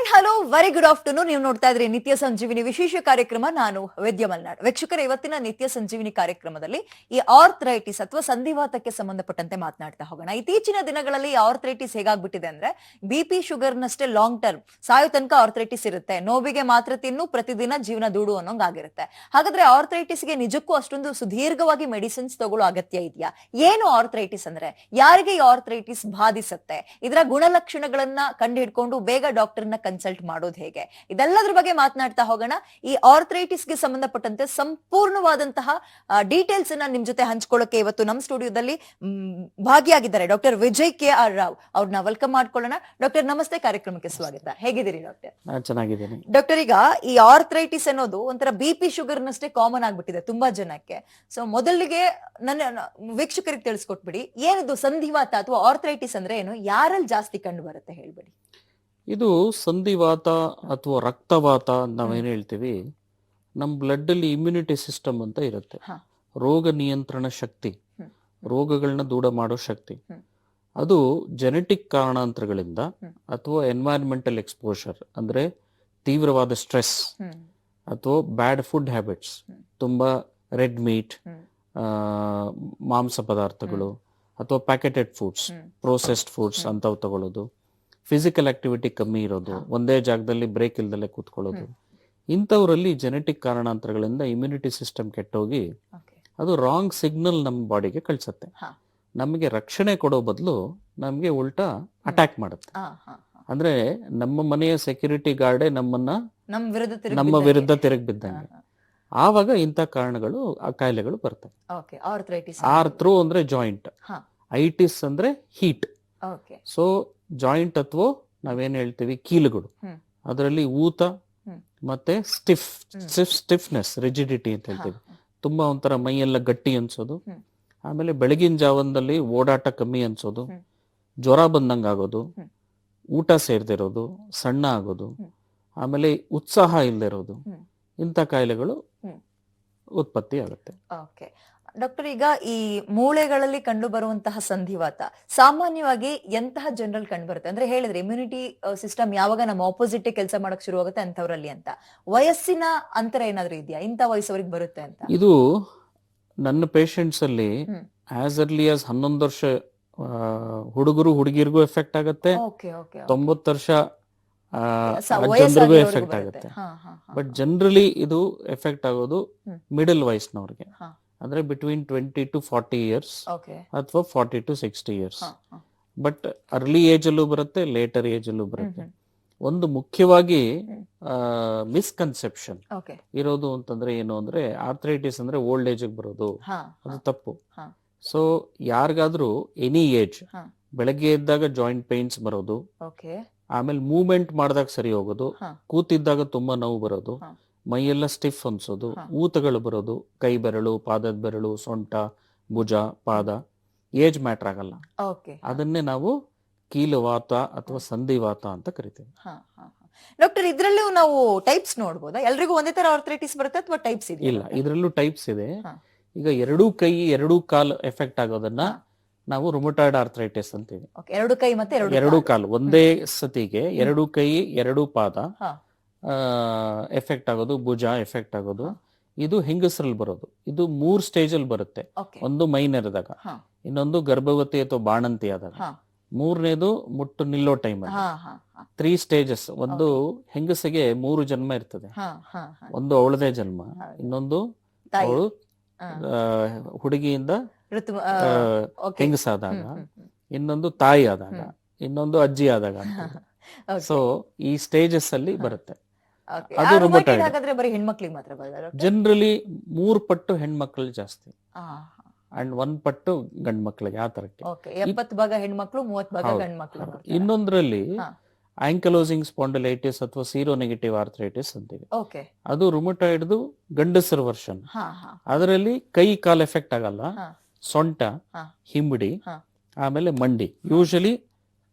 Hi hello very good afternoon. ನೀವು ನೋಡ್ತಾ ಇದ್ರಿ ನಿತ್ಯ ಸಂಜೀವಿನಿ ವಿಶೇಷ ಕಾರ್ಯಕ್ರಮ. ನಾನು ವೇದ್ಯ ಮಲ್ನಾಡ್. ವೀಕ್ಷಕರ, ಇವತ್ತಿನ ನಿತ್ಯ ಸಂಜೀವಿನಿ ಕಾರ್ಯಕ್ರಮದಲ್ಲಿ ಈ ಆರ್ಥರೈಟಿಸ್ ಅಥವಾ ಸಂಧಿವಾತಕ್ಕೆ ಸಂಬಂಧಪಟ್ಟಂತೆ ಮಾತನಾಡ್ತಾ ಹೋಗೋಣ. ಇತ್ತೀಚಿನ ದಿನಗಳಲ್ಲಿ ಆರ್ಥರೈಟಿಸ್ ಹೇಗಾಗ್ಬಿಟ್ಟಿದೆ ಅಂದ್ರೆ BP ಶುಗರ್ನಷ್ಟೇ ಲಾಂಗ್ ಟರ್ಮ್ ಸಾಯೋ ತನಕ ಆರ್ಥರೈಟಿಸ್ ಇರುತ್ತೆ. ನೋವಿಗೆ ಮಾತ್ರ ತಿನ್ನು, ಪ್ರತಿದಿನ ಜೀವನ ದೂಡು ಅನ್ನೋಂಗಾಗಿರುತ್ತೆ. ಹಾಗಾದ್ರೆ ಆರ್ಥರೈಟಿಸ್ಗೆ ನಿಜಕ್ಕೂ ಅಷ್ಟೊಂದು ಸುದೀರ್ಘವಾಗಿ ಮೆಡಿಸಿನ್ಸ್ ತಗೊಳ್ಳೋ ಅಗತ್ಯ ಇದೆಯಾ? ಏನು ಆರ್ಥರೈಟಿಸ್ ಅಂದ್ರೆ, ಯಾರಿಗೆ ಈ ಆರ್ಥರೈಟಿಸ್ ಬಾಧಿಸುತ್ತೆ, ಇದರ ಗುಣಲಕ್ಷಣಗಳನ್ನ ಕಂಡು ಹಿಡ್ಕೊಂಡು ಬೇಗ ಡಾಕ್ಟರ್ನ ಕನ್ಸಲ್ಟ್ ಮಾಡೋದು ಹೇಗೆ, ಇದೆಲ್ಲದ್ರ ಬಗ್ಗೆ ಮಾತನಾಡ್ತಾ ಹೋಗೋಣ. ಈ ಆರ್ಥರೈಟಿಸ್ಗೆ ಸಂಬಂಧಪಟ್ಟಂತೆ ಸಂಪೂರ್ಣವಾದಂತಹ ಡೀಟೇಲ್ಸ್ ಅನ್ನ ನಿಮ್ ಜೊತೆ ಹಂಚ್ಕೊಳ್ಳೋಕೆ ಇವತ್ತು ನಮ್ಮ ಸ್ಟುಡಿಯೋದಲ್ಲಿ ಭಾಗಿಯಾಗಿದ್ದಾರೆ ಡಾಕ್ಟರ್ ವಿಜಯ್ KR ರಾವ್. ಅವ್ರನ್ನ ವೆಲ್ಕಮ್ ಮಾಡ್ಕೊಳ್ಳೋಣ. ಡಾಕ್ಟರ್ ನಮಸ್ತೆ, ಕಾರ್ಯಕ್ರಮಕ್ಕೆ ಸ್ವಾಗತ. ಹೇಗಿದ್ದೀರಿ ಡಾಕ್ಟರ್? ಚೆನ್ನಾಗಿದ್ದೀನಿ ಡಾಕ್ಟರ್. ಈಗ ಈ ಆರ್ಥರೈಟಿಸ್ ಅನ್ನೋದು ಒಂಥರ BP ಶುಗರ್ನಷ್ಟೇ ಕಾಮನ್ ಆಗ್ಬಿಟ್ಟಿದೆ ತುಂಬಾ ಜನಕ್ಕೆ. ಸೊ ಮೊದಲಿಗೆ ನನ್ನ ವೀಕ್ಷಕರಿಗೆ ತಿಳಿಸ್ಕೊಟ್ಬಿಡಿ, ಏನಿದು ಸಂಧಿವಾತ ಅಥವಾ ಆರ್ಥರೈಟಿಸ್ ಅಂದ್ರೆ ಏನು, ಯಾರಲ್ಲಿ ಜಾಸ್ತಿ ಕಂಡು ಬರುತ್ತೆ ಹೇಳ್ಬಿಡಿ. ಇದು ಸಂಧಿವಾತ ಅಥವಾ ರಕ್ತವಾತ ನಾವೇನು ಹೇಳ್ತೀವಿ, ನಮ್ಮ ಬ್ಲಡ್ ಅಲ್ಲಿ ಇಮ್ಯುನಿಟಿ ಸಿಸ್ಟಮ್ ಅಂತ ಇರುತ್ತೆ. ರೋಗ ನಿಯಂತ್ರಣ ಶಕ್ತಿ, ರೋಗಗಳನ್ನ ದೂರ ಮಾಡೋ ಶಕ್ತಿ, ಅದು ಜೆನೆಟಿಕ್ ಕಾರಣಾಂತರಗಳಿಂದ ಅಥವಾ ಎನ್ವೈರನ್ಮೆಂಟಲ್ ಎಕ್ಸ್ಪೋಷರ್ ಅಂದ್ರೆ ತೀವ್ರವಾದ ಸ್ಟ್ರೆಸ್ ಅಥವಾ ಬ್ಯಾಡ್ ಫುಡ್ ಹ್ಯಾಬಿಟ್ಸ್, ತುಂಬಾ ರೆಡ್ ಮೀಟ್, ಮಾಂಸ ಪದಾರ್ಥಗಳು ಅಥವಾ ಪ್ಯಾಕೆಟೆಡ್ ಫುಡ್ಸ್, ಪ್ರೋಸೆಸ್ಡ್ ಫುಡ್ಸ್ ಅಂತವು ತಗೊಳ್ಳೋದು, ಫಿಸಿಕಲ್ ಆಕ್ಟಿವಿಟಿ ಕಮ್ಮಿ ಇರೋದು, ಒಂದೇ ಜಾಗದಲ್ಲಿ ಬ್ರೇಕ್ ಇಲ್ದಲೆ ಕೂತ್ಕೊಳ್ಳೋದು, ಇಂಥವರಲ್ಲಿ ಜೆನೆಟಿಕ್ ಕಾರಣಾಂತರಗಳಿಂದ ಇಮ್ಯುನಿಟಿ ಸಿಸ್ಟಮ್ ಕೆಟ್ಟೋಗಿ ಅದು ರಾಂಗ್ ಸಿಗ್ನಲ್ ನಮ್ಮ ಬಾಡಿಗೆ ಕಳ್ಸತ್ತೆ. ನಮಗೆ ರಕ್ಷಣೆ ಕೊಡೋ ಬದಲು ನಮಗೆ ಉಲ್ಟಾ ಅಟ್ಯಾಕ್ ಮಾಡುತ್ತೆ. ಅಂದ್ರೆ ನಮ್ಮ ಮನೆಯ ಸೆಕ್ಯೂರಿಟಿ ಗಾರ್ಡೇ ನಮ್ಮ ವಿರುದ್ಧ ತಿರುಗಿ ಬಿದ್ದಂಗೆ. ಆವಾಗ ಇಂಥ ಕಾರಣಗಳು, ಆ ಕಾಯಿಲೆಗಳು ಬರ್ತವೆ. ಆರ್ಥ್ರೋ ಅಂದ್ರೆ ಜಾಯಿಂಟ್, ಐಟಿಸ್ ಅಂದ್ರೆ ಹೀಟ್. ಸೊ ಜಾಯಿಂಟ್ ಅಥವಾ ನಾವೇನ್ ಹೇಳ್ತೀವಿ ಕೀಲುಗಳು, ಅದರಲ್ಲಿ ಊತ ಮತ್ತೆ ಸ್ಟಿಫ್ನೆಸ್, ರಿಜಿಡಿಟಿ ಅಂತ ಹೇಳ್ತೀವಿ. ತುಂಬಾ ಒಂಥರ ಮೈಯೆಲ್ಲ ಗಟ್ಟಿ ಅನ್ಸೋದು, ಆಮೇಲೆ ಬೆಳಗಿನ ಜಾವದಲ್ಲಿ ಓಡಾಟ ಕಮ್ಮಿ ಅನ್ಸೋದು, ಜ್ವರ ಬಂದಂಗ ಆಗೋದು, ಊಟ ಸೇರ್ದಿರೋದು, ಸಣ್ಣ ಆಗೋದು, ಆಮೇಲೆ ಉತ್ಸಾಹ ಇಲ್ದಿರೋದು, ಇಂಥ ಕಾಯಿಲೆಗಳು ಉತ್ಪತ್ತಿ ಆಗುತ್ತೆ. ಡಾಕ್ಟರ್, ಈಗ ಈ ಮೂಳೆಗಳಲ್ಲಿ ಕಂಡು ಬರುವಂತಹ ಸಂಧಿವಾತ ಸಾಮಾನ್ಯವಾಗಿ ಎಂತಹ ಜನರಲ್ ಕಂಡು ಬರುತ್ತೆ ಅಂದ್ರೆ, ಹೇಳಿದ್ರೆ ಇಮ್ಯುನಿಟಿ ಸಿಸ್ಟಮ್ ಯಾವಾಗ ನಮ್ಮ ಆಪೋಸಿಟ್ ಕೆಲಸ ಮಾಡಕ್ ಶುರು ಆಗುತ್ತೆ ಅಂತವ್ರಲ್ಲಿ ಅಂತ. ವಯಸ್ಸಿನ ಅಂತರ ಏನಾದ್ರೂ ಇದೆಯಾ, ಇಂಥ ವಯಸ್ಸವರಿಗೆ ಬರುತ್ತೆ ಅಂತ? ಇದು ನನ್ನ ಪೇಷಂಟ್ಸ್ ಅಲ್ಲಿ ಆಸ್ ಅರ್ಲಿ ಆಸ್ 11 ವರ್ಷ ಹುಡುಗರು ಹುಡುಗಿರ್ಗೂ ಎಫೆಕ್ಟ್ ಆಗುತ್ತೆ, 90 ವರ್ಷ ಜನರಿಗೂ ಎಫೆಕ್ಟ್ ಆಗುತ್ತೆ. ಬಟ್ ಜನರಲಿ ಇದು ಎಫೆಕ್ಟ್ ಆಗೋದು ಮಿಡಲ್ ವಯಸ್ಸಿನವ್ರಿಗೆ, ಅಂದ್ರೆ ಬಿಟ್ವೀನ್ 20 to 40 ಇಯರ್ಸ್ ಅಥವಾ 40 to 60 years. But early age ಅಲ್ಲೂ ಬರುತ್ತೆ, ಲೇಟರ್ ಏಜ್ ಅಲ್ಲೂ ಬರುತ್ತೆ. ಒಂದು ಮುಖ್ಯವಾಗಿ ಮಿಸ್ಕನ್ಸೆಪ್ಷನ್ ಇರೋದು ಅಂತಂದ್ರೆ ಏನು ಅಂದ್ರೆ, ಆರ್ಥರೈಟಿಸ್ ಅಂದ್ರೆ ಓಲ್ಡ್ ಏಜ್ ಬರೋದು, ಅದು ತಪ್ಪು. ಸೊ ಯಾರಿಗಾದ್ರೂ ಎನಿ ಏಜ್ ಬೆಳಗ್ಗೆ ಎದ್ದಾಗ ಜಾಯಿಂಟ್ ಪೇನ್ಸ್ ಬರೋದು, ಆಮೇಲೆ ಮೂವ್ಮೆಂಟ್ ಮಾಡಿದಾಗ ಸರಿ ಹೋಗೋದು, ಕೂತಿದ್ದಾಗ ತುಂಬಾ ನೋವು ಬರೋದು, ಮೈಯೆಲ್ಲ ಸ್ಟಿಫ್ ಅನ್ಸೋದು, ಊತಗಳು ಬರೋದು, ಕೈ ಬೆರಳು, ಪಾದದ ಬೆರಳು, ಸೊಂಟ, ಭುಜ, ಪಾದ, ಏಜ್ ಮ್ಯಾಟರ್ ಆಗಲ್ಲ. ಅದನ್ನೇ ನಾವು ಕೀಲುವಾತ ಅಥವಾ ಸಂಧಿವಾತ ಅಂತ ಕರಿತೀವಿ. ಡಾಕ್ಟರ್, ಇದ್ರಲ್ಲೂ ನಾವು ಟೈಪ್ಸ್ ನೋಡಬಹುದಾ? ಎಲ್ರಿಗೂ ಒಂದೇ ತರ ಆರ್ಥರೈಟಿಸ್ ಬರುತ್ತೆ ಅಥವಾ ಟೈಪ್ಸ್ ಇದೆ? ಇಲ್ಲ, ಇದ್ರಲ್ಲೂ ಟೈಪ್ಸ್ ಇದೆ. ಈಗ ಎರಡೂ ಕೈ ಎರಡೂ ಕಾಲು ಎಫೆಕ್ಟ್ ಆಗೋದನ್ನ ನಾವು ರುಮಟಾಯ್ಡ್ ಆರ್ಥರೈಟಿಸ್ ಅಂತೀವಿ. ಎರಡು ಕೈ ಮತ್ತೆ ಎರಡೂ ಕಾಲು ಒಂದೇ ಸತಿಗೆ, ಎರಡೂ ಕೈ ಎರಡೂ ಪಾದ ಎಫೆಕ್ಟ್ ಆಗೋದು, ಭುಜ ಎಫೆಕ್ಟ್ ಆಗೋದು, ಇದು ಹೆಂಗಸರಲ್ಲಿ ಬರೋದು. ಇದು 3 ಸ್ಟೇಜ್ ಅಲ್ಲಿ ಬರುತ್ತೆ. ಒಂದು ಮೈನರ್ದಾಗ, ಇನ್ನೊಂದು ಗರ್ಭವತಿ ಅಥವಾ ಬಾಣಂತಿ ಆದಾಗ, ಮೂರನೇದು ಮುಟ್ಟು ನಿಲ್ಲೋ ಟೈಮ್ ಅಲ್ಲಿ. 3 ಸ್ಟೇಜಸ್. ಒಂದು ಹೆಂಗಸಿಗೆ 3 ಜನ್ಮ ಇರ್ತದೆ. ಒಂದು ಅವಳದೇ ಜನ್ಮ, ಇನ್ನೊಂದು ಅವಳು ಹುಡುಗಿಯಿಂದ ಹೆಂಗಸಾದಾಗ, ಇನ್ನೊಂದು ತಾಯಿ ಆದಾಗ, ಇನ್ನೊಂದು ಅಜ್ಜಿ ಆದಾಗ. ಸೊ ಈ ಸ್ಟೇಜಸ್ ಅಲ್ಲಿ ಬರುತ್ತೆ. ಅದು ರುಮಟಾಯ್ಡ್. ಜನರಲಿ 3 ಪಟ್ಟು ಹೆಣ್ಮಕ್ಳು ಜಾಸ್ತಿ ಅಂಡ್ 1 ಪಟ್ಟು ಗಂಡ್ ಮಕ್ಳಿಗೆ, ಆ ತರಕ್ಕೆ. 70 ಭಾಗ ಹೆಣ್ಮಕ್ಳು, 30 ಭಾಗ ಗಂಡ್ ಮಕ್ಳು. ಇನ್ನೊಂದ್ರಲ್ಲಿ ಆಂಕಲೋಸಿಂಗ್ ಸ್ಪಾಂಡಿಲೈಟಿಸ್ ಅಥವಾ ಸೀರೋ ನೆಗೆಟಿವ್ ಆರ್ಥರೈಟಿಸ್ ಅಂತೀವಿ. ಅದು ರುಮಟಾಯ್ಡ್ದು ಗಂಡಸರ ವರ್ಷನ್. ಅದರಲ್ಲಿ ಕೈ ಕಾಲ್ ಎಫೆಕ್ಟ್ ಆಗಲ್ಲ, ಸೊಂಟ, ಹಿಂಬಡಿ, ಆಮೇಲೆ ಮಂಡಿ, ಯೂಶಲಿ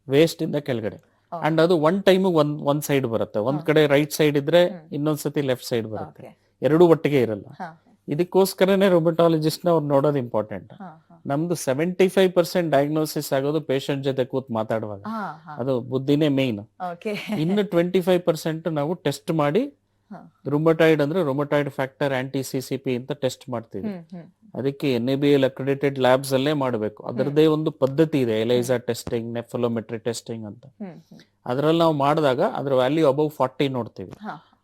ವೇಸ್ಟ್ ಇಂದ ಕೆಳಗಡೆ. ಅಂಡ್ ಅದು ಒನ್ ಟೈಮ್ ಒಂದ್ ಸೈಡ್ ಬರುತ್ತೆ. ಒಂದ್ ಕಡೆ ರೈಟ್ ಸೈಡ್ ಇದ್ರೆ ಇನ್ನೊಂದ್ಸತಿ ಲೆಫ್ಟ್ ಸೈಡ್ ಬರುತ್ತೆ. ಎರಡೂ ಒಟ್ಟಿಗೆ ಇರಲ್ಲ. ಇದಕ್ಕೋಸ್ಕರನೇ ರೊಮಟಾಲಜಿಸ್ಟ್ ನ ಅವ್ರು ನೋಡೋದು ಇಂಪಾರ್ಟೆಂಟ್. ಹಾ, ಹಾ. ನಮ್ದು 75% ಡಯಾಗ್ನೋಸಿಸ್ ಆಗೋದು ಪೇಷಂಟ್ ಜೊತೆ ಕೂತ್ ಮಾತಾಡುವಾಗ. ಹಾ, ಹಾ. ಅದು ಬುದ್ಧಿನೇ ಮೇನ್. Okay. ಇನ್ನು 25% ನಾವು ಟೆಸ್ಟ್ ಮಾಡಿ ಹಾ. ರುಮಟಾಯ್ಡ್ ಅಂದ್ರೆ ರುಮಟಾಯ್ಡ್ ಫ್ಯಾಕ್ಟರ್ ಆಂಟಿ CCP ಅಂತ ಟೆಸ್ಟ್ ಮಾಡ್ತೀವಿ. ಅದಕ್ಕೆ NABL ಅಕ್ರೆಡಿಟೆಡ್ ಲ್ಯಾಬ್ಸ್ ಅಲ್ಲೇ ಮಾಡಬೇಕು. ಅದರದೇ ಒಂದು ಪದ್ಧತಿ ಇದೆ, ಎಲೈಸಾ ಟೆಸ್ಟಿಂಗ್, ನೆಫ್ರೋಮೆಟ್ರಿ ಟೆಸ್ಟಿಂಗ್ ಅಂತ. ಅದ್ರಲ್ಲಿ ನಾವು ಮಾಡಿದಾಗ ಅದ್ರ ವ್ಯಾಲ್ಯೂ ಅಬೌವ್ 40 ನೋಡ್ತೀವಿ.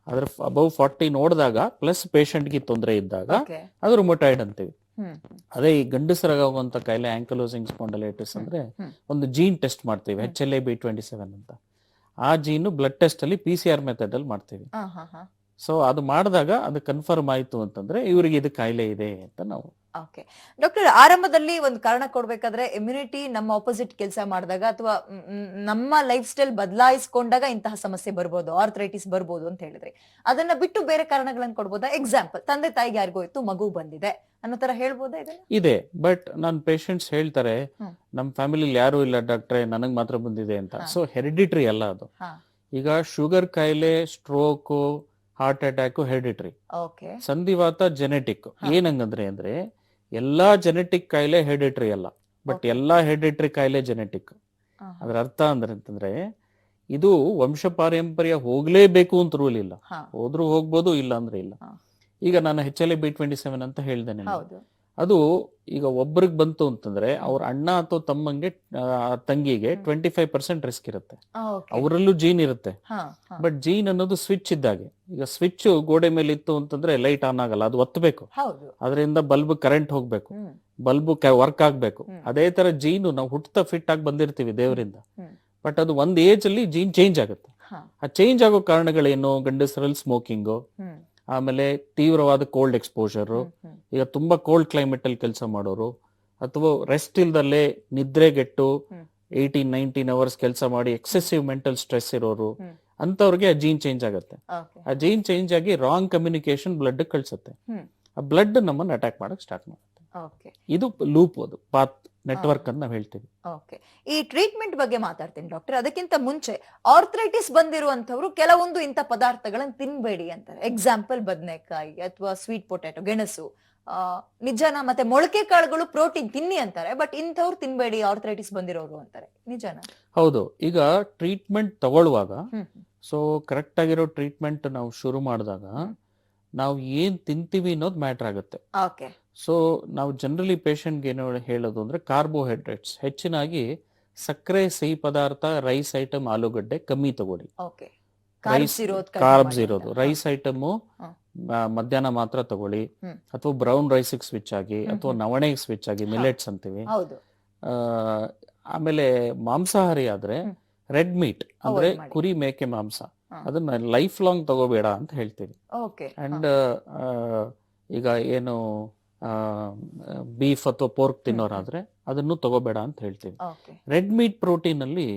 ಅದ್ರ ಅಬೌವ್ 40 ನೋಡಿದಾಗ ಪ್ಲಸ್ ಪೇಷಂಟ್ಗೆ ತೊಂದರೆ ಇದ್ದಾಗ ಅದು ರುಮಟಾಯ್ಡ್ ಅಂತೀವಿ. ಅದೇ ಈ ಗಂಡಸರಾಗುವಂತ ಕಾಯಿಲೆ ಆಂಕಲೋಸಿಂಗ್ ಸ್ಪಾಂಡಲೈಟಿಸ್ ಅಂದ್ರೆ ಒಂದು ಜೀನ್ ಟೆಸ್ಟ್ ಮಾಡ್ತೀವಿ, HLA-B27 ಅಂತ. ಆ ಜೀನು ಬ್ಲಡ್ ಟೆಸ್ಟ್ ಅಲ್ಲಿ PCR ಮೆಥಡ್ ಅಲ್ಲಿ ಮಾಡ್ತೀವಿ. ಸೊ ಅದು ಮಾಡಿದಾಗ ಅದು ಕನ್ಫರ್ಮ್ ಆಯ್ತು ಅಂತಂದ್ರೆ ಇವ್ರಿಗೆ ಇದು ಕಾಯಿಲೆ ಇದೆ ಅಂತ ನಾವು. ಓಕೆ ಡಾಕ್ಟರ್, ಆರಂಭದಲ್ಲಿ ಒಂದು ಕಾರಣ ಕೊಡ್ಬೇಕಾದ್ರೆ ಇಮ್ಯುನಿಟಿ ನಮ್ಮ ಆಪೋಸಿಟ್ ಕೆಲಸ ಮಾಡಿದಾಗ ಅಥವಾ ನಮ್ಮ ಲೈಫ್ ಸ್ಟೈಲ್ ಬದಲಾಯಿಸ್ಕೊಂಡಾಗ ಇಂತಹ ಸಮಸ್ಯೆ ಬರ್ಬೋದು, ಆರ್ಥರೈಟಿಸ್ ಬರ್ಬೋದು ಅಂತ ಹೇಳಿದ್ರಿ. ಅದನ್ನ ಬಿಟ್ಟು ಬೇರೆ ಕಾರಣಗಳನ್ನ ಕೊಡ್ಬೋದಾ? ಎಕ್ಸಾಂಪಲ್, ತಂದೆ ತಾಯಿಗೆ ಯಾರಿಗೋ ಇತ್ತು, ಮಗು ಬಂದಿದೆ ಅನ್ನೋ ತರ ಹೇಳ್ಬೋದಾ? ಇದೆ, ಬಟ್ ನನ್ನ ಪೇಷಂಟ್ಸ್ ಹೇಳ್ತಾರೆ ನಮ್ ಫ್ಯಾಮಿಲಿಲಿ ಯಾರು ಇಲ್ಲ ಡಾಕ್ಟ್ರೆ, ನನಗ್ ಮಾತ್ರ ಬಂದಿದೆ ಅಂತ. ಸೊ ಹೆರಿಡಿಟ್ರಿ ಅಲ್ಲ ಅದು. ಈಗ ಶುಗರ್ ಕಾಯಿಲೆ, ಸ್ಟ್ರೋಕ್, ಹಾರ್ಟ್ ಅಟ್ಯಾಕ್ ಹೆರಿಡಿಟ್ರಿ. ಸಂಧಿವಾತ ಜೆನೆಟಿಕ್. ಏನಂಗಂದ್ರೆ ಅಂದ್ರೆ ಎಲ್ಲಾ ಜೆನೆಟಿಕ್ ಕಾಯಿಲೆ ಹೆರಿಡಿಟ್ರಿ ಅಲ್ಲ, ಬಟ್ ಎಲ್ಲಾ ಹೆರಿಡಿಟ್ರಿ ಕಾಯಿಲೆ ಜೆನೆಟಿಕ್. ಅದ್ರ ಅರ್ಥ ಅಂತಂದ್ರೆ ಇದು ವಂಶ ಪಾರಂಪರ್ಯ ಹೋಗ್ಲೇಬೇಕು ಅಂತ ರೂಲ್ ಇಲ್ಲ. ಹೋದ್ರು ಹೋಗ್ಬೋದು, ಇಲ್ಲ ಅಂದ್ರೆ ಇಲ್ಲ. ಈಗ ನಾನು HLA-B27 ಅಂತ ಹೇಳ್ದೇನೆ. ಅದು ಈಗ ಒಬ್ರಿಗೆ ಬಂತು ಅಂತಂದ್ರೆ ಅವ್ರ ಅಣ್ಣ ಅಥವಾ ತಮ್ಮಂಗೆ ತಂಗಿಗೆ 25% ರಿಸ್ಕ್ ಇರುತ್ತೆ. ಅವರಲ್ಲೂ ಜೀನ್ ಇರುತ್ತೆ, ಬಟ್ ಜೀನ್ ಅನ್ನೋದು ಸ್ವಿಚ್ ಇದ್ದಾಗೆ. ಈಗ ಸ್ವಿಚ್ ಗೋಡೆ ಮೇಲೆ ಇತ್ತು ಅಂತಂದ್ರೆ ಲೈಟ್ ಆನ್ ಆಗಲ್ಲ, ಅದು ಒತ್ತಬೇಕು, ಅದರಿಂದ ಬಲ್ಬ್ ಕರೆಂಟ್ ಹೋಗ್ಬೇಕು, ಬಲ್ಬ್ ವರ್ಕ್ ಆಗ್ಬೇಕು. ಅದೇ ತರ ಜೀನು ನಾವು ಹುಟ್ಟುತ್ತಾ ಫಿಟ್ ಆಗಿ ಬಂದಿರ್ತೀವಿ ದೇವರಿಂದ, ಬಟ್ ಅದು ಒಂದ್ ಏಜ್ ಅಲ್ಲಿ ಜೀನ್ ಚೇಂಜ್ ಆಗುತ್ತೆ. ಆ ಚೇಂಜ್ ಆಗೋ ಕಾರಣಗಳೇನು? ಗಂಡಸರಲ್ಲಿ ಸ್ಮೋಕಿಂಗು, ಆಮೇಲೆ ತೀವ್ರವಾದ ಕೋಲ್ಡ್ ಎಕ್ಸ್ಪೋಜರ್, ಈಗ ತುಂಬಾ ಕೋಲ್ಡ್ ಕ್ಲೈಮೇಟ್ ಅಲ್ಲಿ ಕೆಲಸ ಮಾಡೋರು, ಅಥವಾ ರೆಸ್ಟ್ ಇಲ್ದಲ್ಲೇ ನಿದ್ರೆಗೆಟ್ಟು 18-19 ಅವರ್ಸ್ ಕೆಲಸ ಮಾಡಿ ಎಕ್ಸೆಸಿವ್ ಮೆಂಟಲ್ ಸ್ಟ್ರೆಸ್ ಇರೋರು, ಅಂತವ್ರಿಗೆ ಆ ಜೀನ್ ಚೇಂಜ್ ಆಗುತ್ತೆ. ಆ ಜೀನ್ ಚೇಂಜ್ ಆಗಿ ರಾಂಗ್ ಕಮ್ಯುನಿಕೇಶನ್ ಬ್ಲಡ್ ಕಳ್ಸುತ್ತೆ. ಆ ಬ್ಲಡ್ ನಮ್ಮನ್ನ ಅಟ್ಯಾಕ್ ಮಾಡಕ್ ಸ್ಟಾರ್ಟ್ ಮಾಡುತ್ತೆ. ಇದು ಲೂಪ್, ಅದು ಪಾತ್ ನೆಟ್ವರ್ಕ್ ಅಂತ ನಾವ್ ಹೇಳ್ತೀವಿ. ಈ ಟ್ರೀಟ್ಮೆಂಟ್ ಬಗ್ಗೆ ಮಾತಾಡ್ತೀನಿ ಡಾಕ್ಟರ್. ಅದಕ್ಕಿಂತ ಮುಂಚೆ ಆರ್ಥರೈಟಿಸ್ ಬಂದಿರುವಂತವ್ರು ಕೆಲವೊಂದು ಇಂಥ ಪದಾರ್ಥಗಳನ್ನ ತಿನ್ಬೇಡಿ ಅಂತಾರೆ. ಎಕ್ಸಾಂಪಲ್ ಬದನೆಕಾಯಿ ಅಥವಾ ಸ್ವೀಟ್ ಪೊಟ್ಯಾಟೊ, ಗೆಣಸು, ನಿಜನಾ? ಮತ್ತೆ ಮೊಳಕೆ ಕಾಳುಗಳು ಪ್ರೋಟೀನ್ ತಿನ್ನಿ ಅಂತಾರೆ, ಬಟ್ ಇಂಥವ್ರು ತಿನ್ಬೇಡಿ ಆರ್ಥರೈಟಿಸ್ ಬಂದಿರೋರು ಅಂತಾರೆ. ನಿಜನಾ? ಹೌದು. ಈಗ ಟ್ರೀಟ್ಮೆಂಟ್ ತಗೊಳ್ಳುವಾಗ ಸೊ ಕರೆಕ್ಟ್ ಆಗಿರೋ ಟ್ರೀಟ್ಮೆಂಟ್ ನಾವು ಶುರು ಮಾಡಿದಾಗ ನಾವು ಏನ್ ತಿಂತೀವಿ ಅನ್ನೋದು ಮ್ಯಾಟರ್ ಆಗುತ್ತೆ. ಸೊ ನಾವು ಜನರಲಿ ಪೇಷಂಟ್ಗೆ ಏನು ಹೇಳೋದು ಅಂದ್ರೆ ಕಾರ್ಬೋಹೈಡ್ರೇಟ್ಸ್ ಹೆಚ್ಚಿನಾಗಿ ಸಕ್ಕರೆ, ಸಿಹಿ ಪದಾರ್ಥ, ರೈಸ್ ಐಟಮ್, ಆಲೂಗಡ್ಡೆ ಕಮ್ಮಿ ತಗೊಳ್ಳಿ. ಕಾರ್ಬ್ಸ್ ಇರೋದು ರೈಸ್ ಐಟಮ್ ಮಧ್ಯಾಹ್ನ ಮಾತ್ರ ತಗೊಳ್ಳಿ, ಅಥವಾ ಬ್ರೌನ್ ರೈಸ್ ಸ್ವಿಚ್ ಆಗಿ, ಅಥವಾ ನವಣೆಗೆ ಸ್ವಿಚ್ ಆಗಿ, ಮಿಲೆಟ್ಸ್ ಅಂತೀವಿ. ಆಮೇಲೆ ಮಾಂಸಾಹಾರಿ ಆದ್ರೆ ರೆಡ್ ಮೀಟ್ ಅಂದ್ರೆ ಕುರಿ, ಮೇಕೆ ಮಾಂಸ, ಅದನ್ನ ಲೈಫ್ ಲಾಂಗ್ ತಗೋಬೇಡ ಅಂತ ಹೇಳ್ತೀವಿ. ಅಂಡ್ ಈಗ ಏನು ಬೀಫ್ ಅಥವಾ ಪೋರ್ಕ್ ತಿನ್ನೋರಾದ್ರೆ ಅದನ್ನು ತಗೋಬೇಡ ಅಂತ ಹೇಳ್ತೀವಿ. ರೆಡ್ ಮೀಟ್ ಪ್ರೋಟೀನ್ ಅಲ್ಲಿ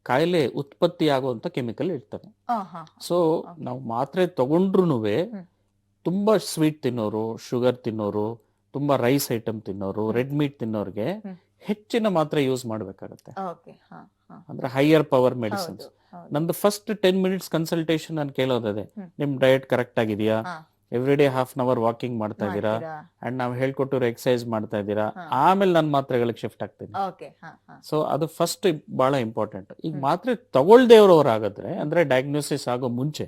ಕಾಯಿಲೆ ಉತ್ಪತ್ತಿ ಆಗುವಂತ ಕೆಮಿಕಲ್ ಇರ್ತವೆ. ಸೊ ನಾವು ಮಾತ್ರೆ ತಗೊಂಡ್ರು ತುಂಬಾ ಸ್ವೀಟ್ ತಿನ್ನೋರು, ಶುಗರ್ ತಿನ್ನೋರು, ತುಂಬಾ ರೈಸ್ ಐಟಮ್ ತಿನ್ನೋರು, ರೆಡ್ ಮೀಟ್ ತಿನ್ನೋರ್ಗೆ ಹೆಚ್ಚಿನ ಮಾತ್ರೆ ಯೂಸ್ ಮಾಡ್ಬೇಕಾಗತ್ತೆ. ಅಂದ್ರೆ ಹೈಯರ್ ಪವರ್ ಮೆಡಿಸಿನ್ಸ್. ನಂದು ಫಸ್ಟ್ 10 minutes ಕನ್ಸಲ್ಟೇಷನ್ ನಾನು ಕೇಳೋದೇ, ನಿಮ್ ಡಯಟ್ ಕರೆಕ್ಟ್ ಆಗಿದೆಯಾ, every day half an hour walking ಮಾಡ್ತಾ ಇದ್ದೀರಾ, ಅಂಡ್ ನಾವು ಹೇಳ್ಕೊಟ್ಟಿರೋ ಎಕ್ಸರ್ಸೈಸ್ ಮಾಡ್ತಾ ಇದ್ದೀರಾ, ಆಮೇಲೆ ನಾನು ಮಾತ್ರೆಗಳಿಗೆ ಶಿಫ್ಟ್ ಆಗ್ತೀನಿ. ಸೊ ಅದು ಫಸ್ಟ್ ಬಹಳ ಇಂಪಾರ್ಟೆಂಟ್. ಈಗ ಮಾತ್ರೆ ತಗೊಳ್ದೇವ್ರವ್ರಾಗದ್ರೆ ಅಂದ್ರೆ ಡಯಾಗ್ನೋಸಿಸ್ ಆಗೋ ಮುಂಚೆ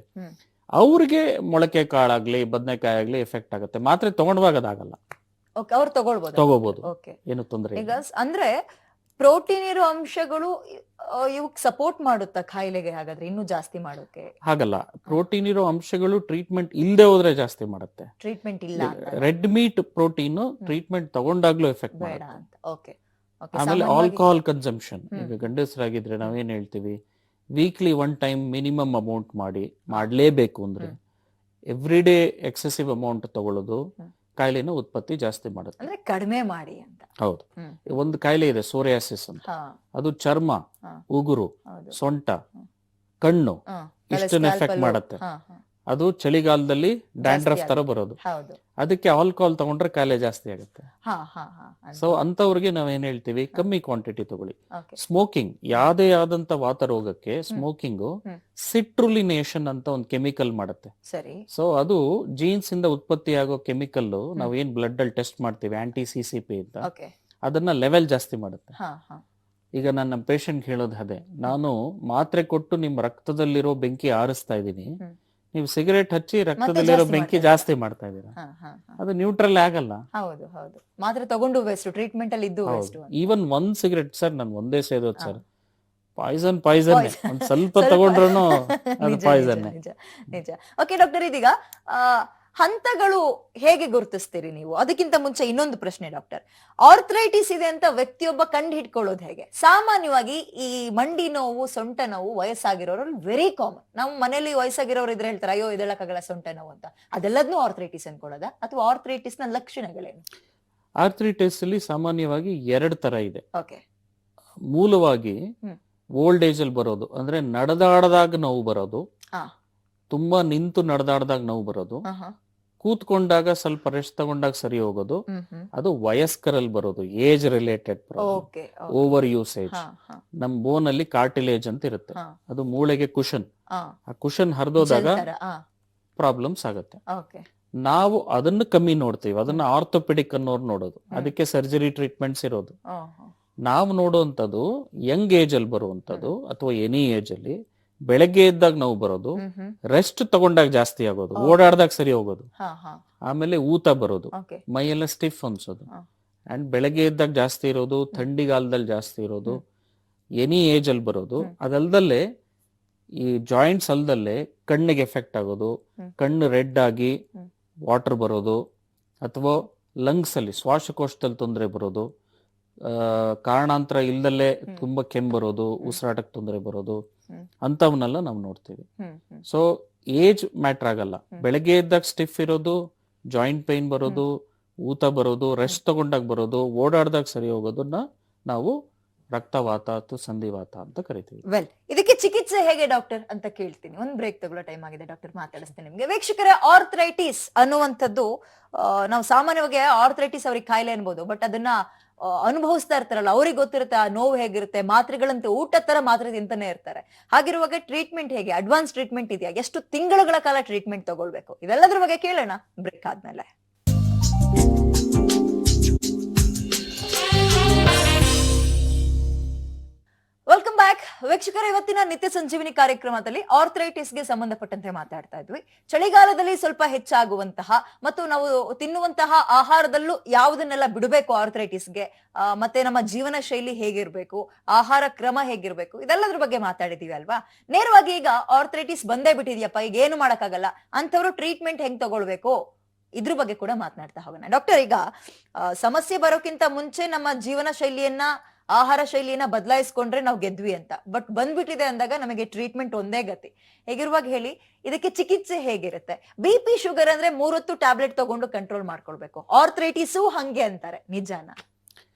ಅವ್ರಿಗೆ ಮೊಳಕೆ ಕಾಳಾಗ್ಲಿ ಬದನೆಕಾಯಿ ಆಗ್ಲಿ ಎಫೆಕ್ಟ್ ಆಗುತ್ತೆ. ಮಾತ್ರೆ ತಗೊಂಡವಾಗ ಅದಾಗಲ್ಲ, ತಗೋಬಹುದು, ಏನು ತೊಂದರೆ ಇಲ್ಲ. ಅಂದ್ರೆ ಪ್ರೋಟೀನ್ ಇರೋ ಅಂಶಗಳು ಇವಕ್ ಸಪೋರ್ಟ್ ಮಾಡುತ್ತಾ ಕಾಯಿಲೆಗೆ? ಹಾಗಾದ್ರೆ ಇನ್ನೂ ಜಾಸ್ತಿ ಮಾಡೋಕೆ ಹಾಗಲ್ಲ. ಪ್ರೋಟೀನ್ ಇರೋ ಅಂಶಗಳು ಟ್ರೀಟ್ಮೆಂಟ್ ಇಲ್ಲದೆ ಹೋದ್ರೆ ಜಾಸ್ತಿ ಮಾಡುತ್ತೆ. ಟ್ರೀಟ್ಮೆಂಟ್ ಇಲ್ಲ, ರೆಡ್ ಮೀಟ್ ಪ್ರೋಟೀನ್ ಟ್ರೀಟ್ಮೆಂಟ್ ತಗೊಂಡಾಗ್ಲೂ ಎಫೆಕ್ಟ್ ಮಾಡುತ್ತೆ. ಆಮೇಲೆ ಆಲ್ಕೋಹಾಲ್ ಕನ್ಸಂಪ್ಷನ್, ಈಗ ಗಂಡಸರಾಗಿದ್ರೆ ನಾವೇನ್ ಹೇಳ್ತೀವಿ, ವೀಕ್ಲಿ 1 time ಮಿನಿಮಮ್ ಅಮೌಂಟ್ ಮಾಡ್ಲೇಬೇಕು. ಅಂದ್ರೆ ಎವ್ರಿ ಡೇ ಎಕ್ಸೆಸಿವ್ ಅಮೌಂಟ್ ತಗೊಳ್ಳೋದು ಕಾಯಿಲೆನ ಉತ್ಪತ್ತಿ ಜಾಸ್ತಿ ಮಾಡುತ್ತೆ. ಅಂದ್ರೆ ಕಡಿಮೆ ಮಾಡಿ ಅಂತ. ಹೌದು. ಒಂದು ಕಾಯಿಲೆ ಇದೆ ಸೋರಿಯಾಸಿಸ್ ಅಂತ, ಅದು ಚರ್ಮ, ಉಗುರು, ಸೊಂಟ, ಕಣ್ಣು ಇಷ್ಟನ್ನ ಎಫೆಕ್ಟ್ ಮಾಡುತ್ತೆ. ಅದು ಚಳಿಗಾಲದಲ್ಲಿ ಡ್ಯಾಂಡ್ರಫ್ ತರ ಆಗುತ್ತೆ. ಬರೋದು. ಹೌದು. ಅದಕ್ಕೆ ಆಲ್ಕೋಹಾಲ್ ತಗೊಂಡ್ರೆ ಕಾಯಿಲೆ ಜಾಸ್ತಿ ಆಗುತ್ತೆ. ಹಾ ಹಾ ಹಾ ಸೊ ಅಂತವ್ರಿಗೆ ನಾವೇನ್ ಹೇಳ್ತೀವಿ, ಕಮ್ಮಿ ಕ್ವಾಂಟಿಟಿ ತಗೊಳ್ಳಿ. ಓಕೆ. ಸ್ಮೋಕಿಂಗ್, ಯಾವ್ದೇ ಆದಂತ ವಾತ ರೋಗಕ್ಕೆ ಸ್ಮೋಕಿಂಗು ಸಿಟ್ರುಲಿನೇಷನ್ ಅಂತ ಒಂದು ಕೆಮಿಕಲ್ ಮಾಡುತ್ತೆ. ಸರಿ. ಸೊ ಅದು ಜೀನ್ಸ್ ಇಂದ ಉತ್ಪತ್ತಿ ಆಗೋ ಕೆಮಿಕಲ್ ನಾವು ಏನ್ ಬ್ಲಡ್ ಅಲ್ಲಿ ಟೆಸ್ಟ್ ಮಾಡ್ತೀವಿ, ಆಂಟಿ CCP ಅಂತ, ಓಕೆ. ಅದನ್ನ ಲೆವೆಲ್ ಜಾಸ್ತಿ ಮಾಡುತ್ತೆ. ಹಾ ಹಾ. ಈಗ ನನ್ನ ಪೇಷಂಟ್ ಹೇಳೋದು ಅದೇ, ನಾನು ಮಾತ್ರೆ ಕೊಟ್ಟು ನಿಮ್ ರಕ್ತದಲ್ಲಿರೋ ಬೆಂಕಿ ಆರಿಸ್ತಾ ಇದ್ದೀನಿ, ನೀವು ಸಿಗರೇಟ್ ಹಚ್ಚಿ ರಕ್ತದಲ್ಲಿರೋ ಜಾಸ್ತಿ ಬೆಂಕಿ ಮಾಡ್ತಾ ಜಾಸ್ತಿ ಮಾಡ್ತಾ ಇದ್ದೀರಾ. ಹಾ ಹಾ ಹಾ. ಅದು ನ್ಯೂಟ್ರಲ್ ಆಗಲ್ಲ. ಹೌದು ಹೌದು. ಮಾತ್ರೆ ತಗೊಂಡು ವೇಸ್ಟ್, ಟ್ರೀಟ್ಮೆಂಟ್ ಅಲ್ಲಿ ಇದ್ದು ವೇಸ್ಟ್. ಈವನ್ ಒಂದ್ ಸಿಗರೇಟ್ ಸರ್, ನಾನು ಒಂದೇ ಸೇದೋದು ಹಾ. ಸರ್, ಪಾಯ್ಸನ್ ಒಂದ್ ಸ್ವಲ್ಪ ತಗೊಂಡ್ರು ಅದು ನಿಜ ಪಾಯ್ಸನ್. ನಿಜ ನಿಜ. ಓಕೆ ಡಾಕ್ಟರ್, ಇದೀಗ ಹಂತಗಳು ಹೇಗೆ ಗುರುತಿಸ್ತೀರಿ ನೀವು? ಅದಕ್ಕಿಂತ ಮುಂಚೆ ಇನ್ನೊಂದು ಪ್ರಶ್ನೆ ಡಾಕ್ಟರ್. ಆರ್ಥರೈಟಿಸ್ ಇದೆ ಅಂತ ವ್ಯಕ್ತಿಯೊಬ್ಬ ಕಂಡು ಹಿಡ್ಕೊಳ್ಳೋದು ಹೇಗೆ? ಸಾಮಾನ್ಯವಾಗಿ ಈ ಮಂಡಿ ನೋವು, ಸೊಂಟ ನೋವು ವಯಸ್ಸಾಗಿರೋರಲ್ಲಿ ವೆರಿ ಕಾಮನ್. ನಾವು ಮನೇಲಿ ವಯಸ್ಸಾಗಿರೋರು ಇದ್ರೆ ಹೇಳ್ತಾರೆ, ಅಯ್ಯೋ ಇದೆಲ್ಲಕ್ಕಾಗಲ್ಲ ಸೊಂಟ ನೋವು ಅಂತ. ಅದೆಲ್ಲದನ್ನೂ ಆರ್ಥರೈಟಿಸ್ ಅನ್ಕೊಳ್ಳೋದ, ಅಥವಾ ಆರ್ಥರೈಟಿಸ್ ನ ಲಕ್ಷಣಗಳೇನು? ಆರ್ಥರೈಟಿಸ್ ಅಲ್ಲಿ ಸಾಮಾನ್ಯವಾಗಿ 2 ತರ ಇದೆ. ಓಕೆ. ಮೂಲವಾಗಿ ಓಲ್ಡ್ ಏಜ್ ಅಲ್ಲಿ ಬರೋದು, ಅಂದ್ರೆ ನಡೆದಾಡದಾಗ ನೋವು ಬರೋದು, ತುಂಬಾ ನಿಂತು ನಡೆದಾಡ್ದಾಗ ನೋವು ಬರೋದು, ಕೂತ್ಕೊಂಡಾಗ ಸ್ವಲ್ಪ ರೆಸ್ಟ್ ತಗೊಂಡಾಗ ಸರಿ ಹೋಗೋದು, ಅದು ವಯಸ್ಕರಲ್ಲಿ ಬರೋದು, age related problem, over usage. ನಮ್ ಬೋನ್ ಅಲ್ಲಿ ಕಾರ್ಟಿಲೇಜ್ ಅಂತ ಇರುತ್ತೆ, ಅದು ಮೂಳೆಗೆ ಕುಶನ್, ಆ ಕುಶನ್ ಹರಿದೋದಾಗ ಪ್ರಾಬ್ಲಮ್ಸ್ ಆಗುತ್ತೆ. ನಾವು ಅದನ್ನ ಕಮ್ಮಿ ನೋಡ್ತೀವಿ, ಅದನ್ನ ಆರ್ಥೋಪೆಡಿಕ್ ಅನ್ನೋರು ನೋಡೋದು, ಅದಕ್ಕೆ ಸರ್ಜರಿ ಟ್ರೀಟ್ಮೆಂಟ್ಸ್ ಇರೋದು. ನಾವು ನೋಡುವಂಥದ್ದು ಯಂಗ್ ಏಜ್ ಅಲ್ಲಿ ಬರುವಂತದ್ದು, ಅಥವಾ ಎನಿ ಏಜ್ ಅಲ್ಲಿ ಬೆಳಗ್ಗೆ ಎದ್ದಾಗ ನೋವು ಬರೋದು, ರೆಸ್ಟ್ ತಗೊಂಡಾಗ ಜಾಸ್ತಿ ಆಗೋದು, ಓಡಾಡ್ದಾಗ ಸರಿ ಹೋಗೋದು, ಆಮೇಲೆ ಊತ ಬರೋದು, ಮೈಯೆಲ್ಲ ಸ್ಟಿಫ್ ಅನ್ಸೋದು, ಅಂಡ್ ಬೆಳಗ್ಗೆ ಎದ್ದಾಗ ಜಾಸ್ತಿ ಇರೋದು, ಥಂಡಿಗಾಲದಲ್ಲಿ ಜಾಸ್ತಿ ಇರೋದು, ಎನಿ ಏಜ್ ಅಲ್ಲಿ ಬರೋದು. ಅದಲ್ದಲ್ಲೇ ಈ ಜಾಯಿಂಟ್ಸ್ ಅಲ್ದಲ್ಲೇ ಕಣ್ಣಿಗೆ ಎಫೆಕ್ಟ್ ಆಗೋದು, ಕಣ್ಣು ರೆಡ್ ಆಗಿ ವಾಟರ್ ಬರೋದು, ಅಥವಾ ಲಂಗ್ಸ್ ಅಲ್ಲಿ ಶ್ವಾಸಕೋಶದಲ್ಲಿ ತೊಂದರೆ ಬರೋದು, ಕಾರಣಾಂತರ ಇಲ್ದಲ್ಲೇ ತುಂಬಾ ಕೆಮ್ಮು ಬರೋದು, ಉಸಿರಾಟಕ್ಕೆ ತೊಂದರೆ ಬರೋದು, ಅಂತವನ್ನೆಲ್ಲ ನಾವು ನೋಡ್ತೀವಿ. ಸೊ ಏಜ್ ಮ್ಯಾಟರ್ ಆಗಲ್ಲ. ಬೆಳಗ್ಗೆ ಎದ್ದಾಗ ಸ್ಟಿಫ್ ಇರೋದು, ಜಾಯಿಂಟ್ ಪೈನ್ ಬರೋದು, ಊತ ಬರೋದು, ರೆಸ್ಟ್ ತಗೊಂಡಾಗ ಬರೋದು, ಓಡಾಡ್ದಾಗ ಸರಿ ಹೋಗೋದನ್ನ ನಾವು ರಕ್ತವಾತ ಅಥವಾ ಸಂಧಿವಾತ ಅಂತ ಕರಿತೀವಿ. ವೆಲ್, ಇದಕ್ಕೆ ಚಿಕಿತ್ಸೆ ಹೇಗೆ ಡಾಕ್ಟರ್ ಅಂತ ಕೇಳ್ತೀನಿ. ಒಂದು ಬ್ರೇಕ್ ತಗೊಳ್ಳೋ ಟೈಮ್ ಆಗಿದೆ ಡಾಕ್ಟರ್, ಮಾತಾಡಿಸ್ತೇನೆ ನಿಮ್ಗೆ. ವೀಕ್ಷಕರೇ, ಆರ್ಥರೈಟಿಸ್ ಅನ್ನುವಂಥದ್ದು ನಾವು ಸಾಮಾನ್ಯವಾಗಿ ಆರ್ಥರೈಟಿಸ್ ಅವ್ರಿಗೆ ಕಾಯಿಲೆ ಅನ್ಬೋದು, ಬಟ್ ಅದನ್ನ ಅನುಭವಿಸ್ತಾ ಇರ್ತಾರಲ್ಲ ಅವ್ರಿಗೆ ಗೊತ್ತಿರುತ್ತೆ ಆ ನೋವು ಹೇಗಿರುತ್ತೆ. ಮಾತ್ರೆಗಳಂತೆ ಊಟ ತರ ಮಾತ್ರೆ ತಿಂತಾನೆ ಇರ್ತಾರೆ. ಹಾಗಿರುವಾಗ ಟ್ರೀಟ್ಮೆಂಟ್ ಹೇಗೆ? ಅಡ್ವಾನ್ಸ್ ಟ್ರೀಟ್ಮೆಂಟ್ ಇದೆಯಾ? ಎಷ್ಟು ತಿಂಗಳುಗಳ ಕಾಲ ಟ್ರೀಟ್ಮೆಂಟ್ ತಗೊಳ್ಬೇಕು? ಇದೆಲ್ಲದ್ರ ಬಗ್ಗೆ ಕೇಳೋಣ ಬ್ರೇಕ್ ಆದ್ಮೇಲೆ. ವೆಲ್ಕಮ್ ಬ್ಯಾಕ್ ವೀಕ್ಷಕರೇ. ಇವತ್ತಿನ ನಿತ್ಯ ಸಂಜೀವಿನಿ ಕಾರ್ಯಕ್ರಮದಲ್ಲಿ ಆರ್ಥರೈಟಿಸ್ಗೆ ಸಂಬಂಧಪಟ್ಟಂತೆ ಮಾತಾಡ್ತಾ ಇದ್ವಿ. ಚಳಿಗಾಲದಲ್ಲಿ ಸ್ವಲ್ಪ ಹೆಚ್ಚಾಗುವಂತಹ ಮತ್ತು ನಾವು ತಿನ್ನುವಂತಹ ಆಹಾರದಲ್ಲೂ ಯಾವುದನ್ನೆಲ್ಲ ಬಿಡಬೇಕು ಆರ್ಥರೈಟಿಸ್ಗೆ, ಮತ್ತೆ ನಮ್ಮ ಜೀವನ ಶೈಲಿ ಹೇಗಿರ್ಬೇಕು, ಆಹಾರ ಕ್ರಮ ಹೇಗಿರ್ಬೇಕು, ಇದೆಲ್ಲದ್ರ ಬಗ್ಗೆ ಮಾತಾಡಿದೀವಿ ಅಲ್ವಾ. ನೇರವಾಗಿ ಈಗ ಆರ್ಥರೈಟಿಸ್ ಬಂದೇ ಬಿಟ್ಟಿದ್ಯಪ್ಪ, ಈಗ ಏನು ಮಾಡಕ್ಕಾಗಲ್ಲ ಅಂತವ್ರು ಟ್ರೀಟ್ಮೆಂಟ್ ಹೆಂಗ್ ತಗೊಳ್ಬೇಕು, ಇದ್ರ ಬಗ್ಗೆ ಕೂಡ ಮಾತನಾಡ್ತಾ ಹೋಗೋಣ. ಡಾಕ್ಟರ್, ಈಗ ಸಮಸ್ಯೆ ಬರೋಕ್ಕಿಂತ ಮುಂಚೆ ನಮ್ಮ ಜೀವನ ಶೈಲಿಯನ್ನ, ಆಹಾರ ಶೈಲಿಯನ್ನ ಬದಲಾಯಿಸ್ಕೊಂಡ್ರೆ ನಾವು ಗೆದ್ವಿ ಅಂತ, ಬಟ್ ಬಂದ್ಬಿಟ್ಟಿದೆ ಅಂದಾಗ ನಮಗೆ ಟ್ರೀಟ್ಮೆಂಟ್ ಒಂದೇ ಗತಿ. ಹೇಗಿರುವಾಗ ಹೇಳಿ, ಇದಕ್ಕೆ ಚಿಕಿತ್ಸೆ ಹೇಗಿರುತ್ತೆ? BP ಶುಗರ್ ಅಂದ್ರೆ 3 ಹೊತ್ತು ಟ್ಯಾಬ್ಲೆಟ್ ತಗೊಂಡು ಕಂಟ್ರೋಲ್ ಮಾಡ್ಕೊಳ್ಬೇಕು, ಆರ್ಥರೈಟಿಸು ಹಂಗೆ ಅಂತಾರೆ, ನಿಜಾನ?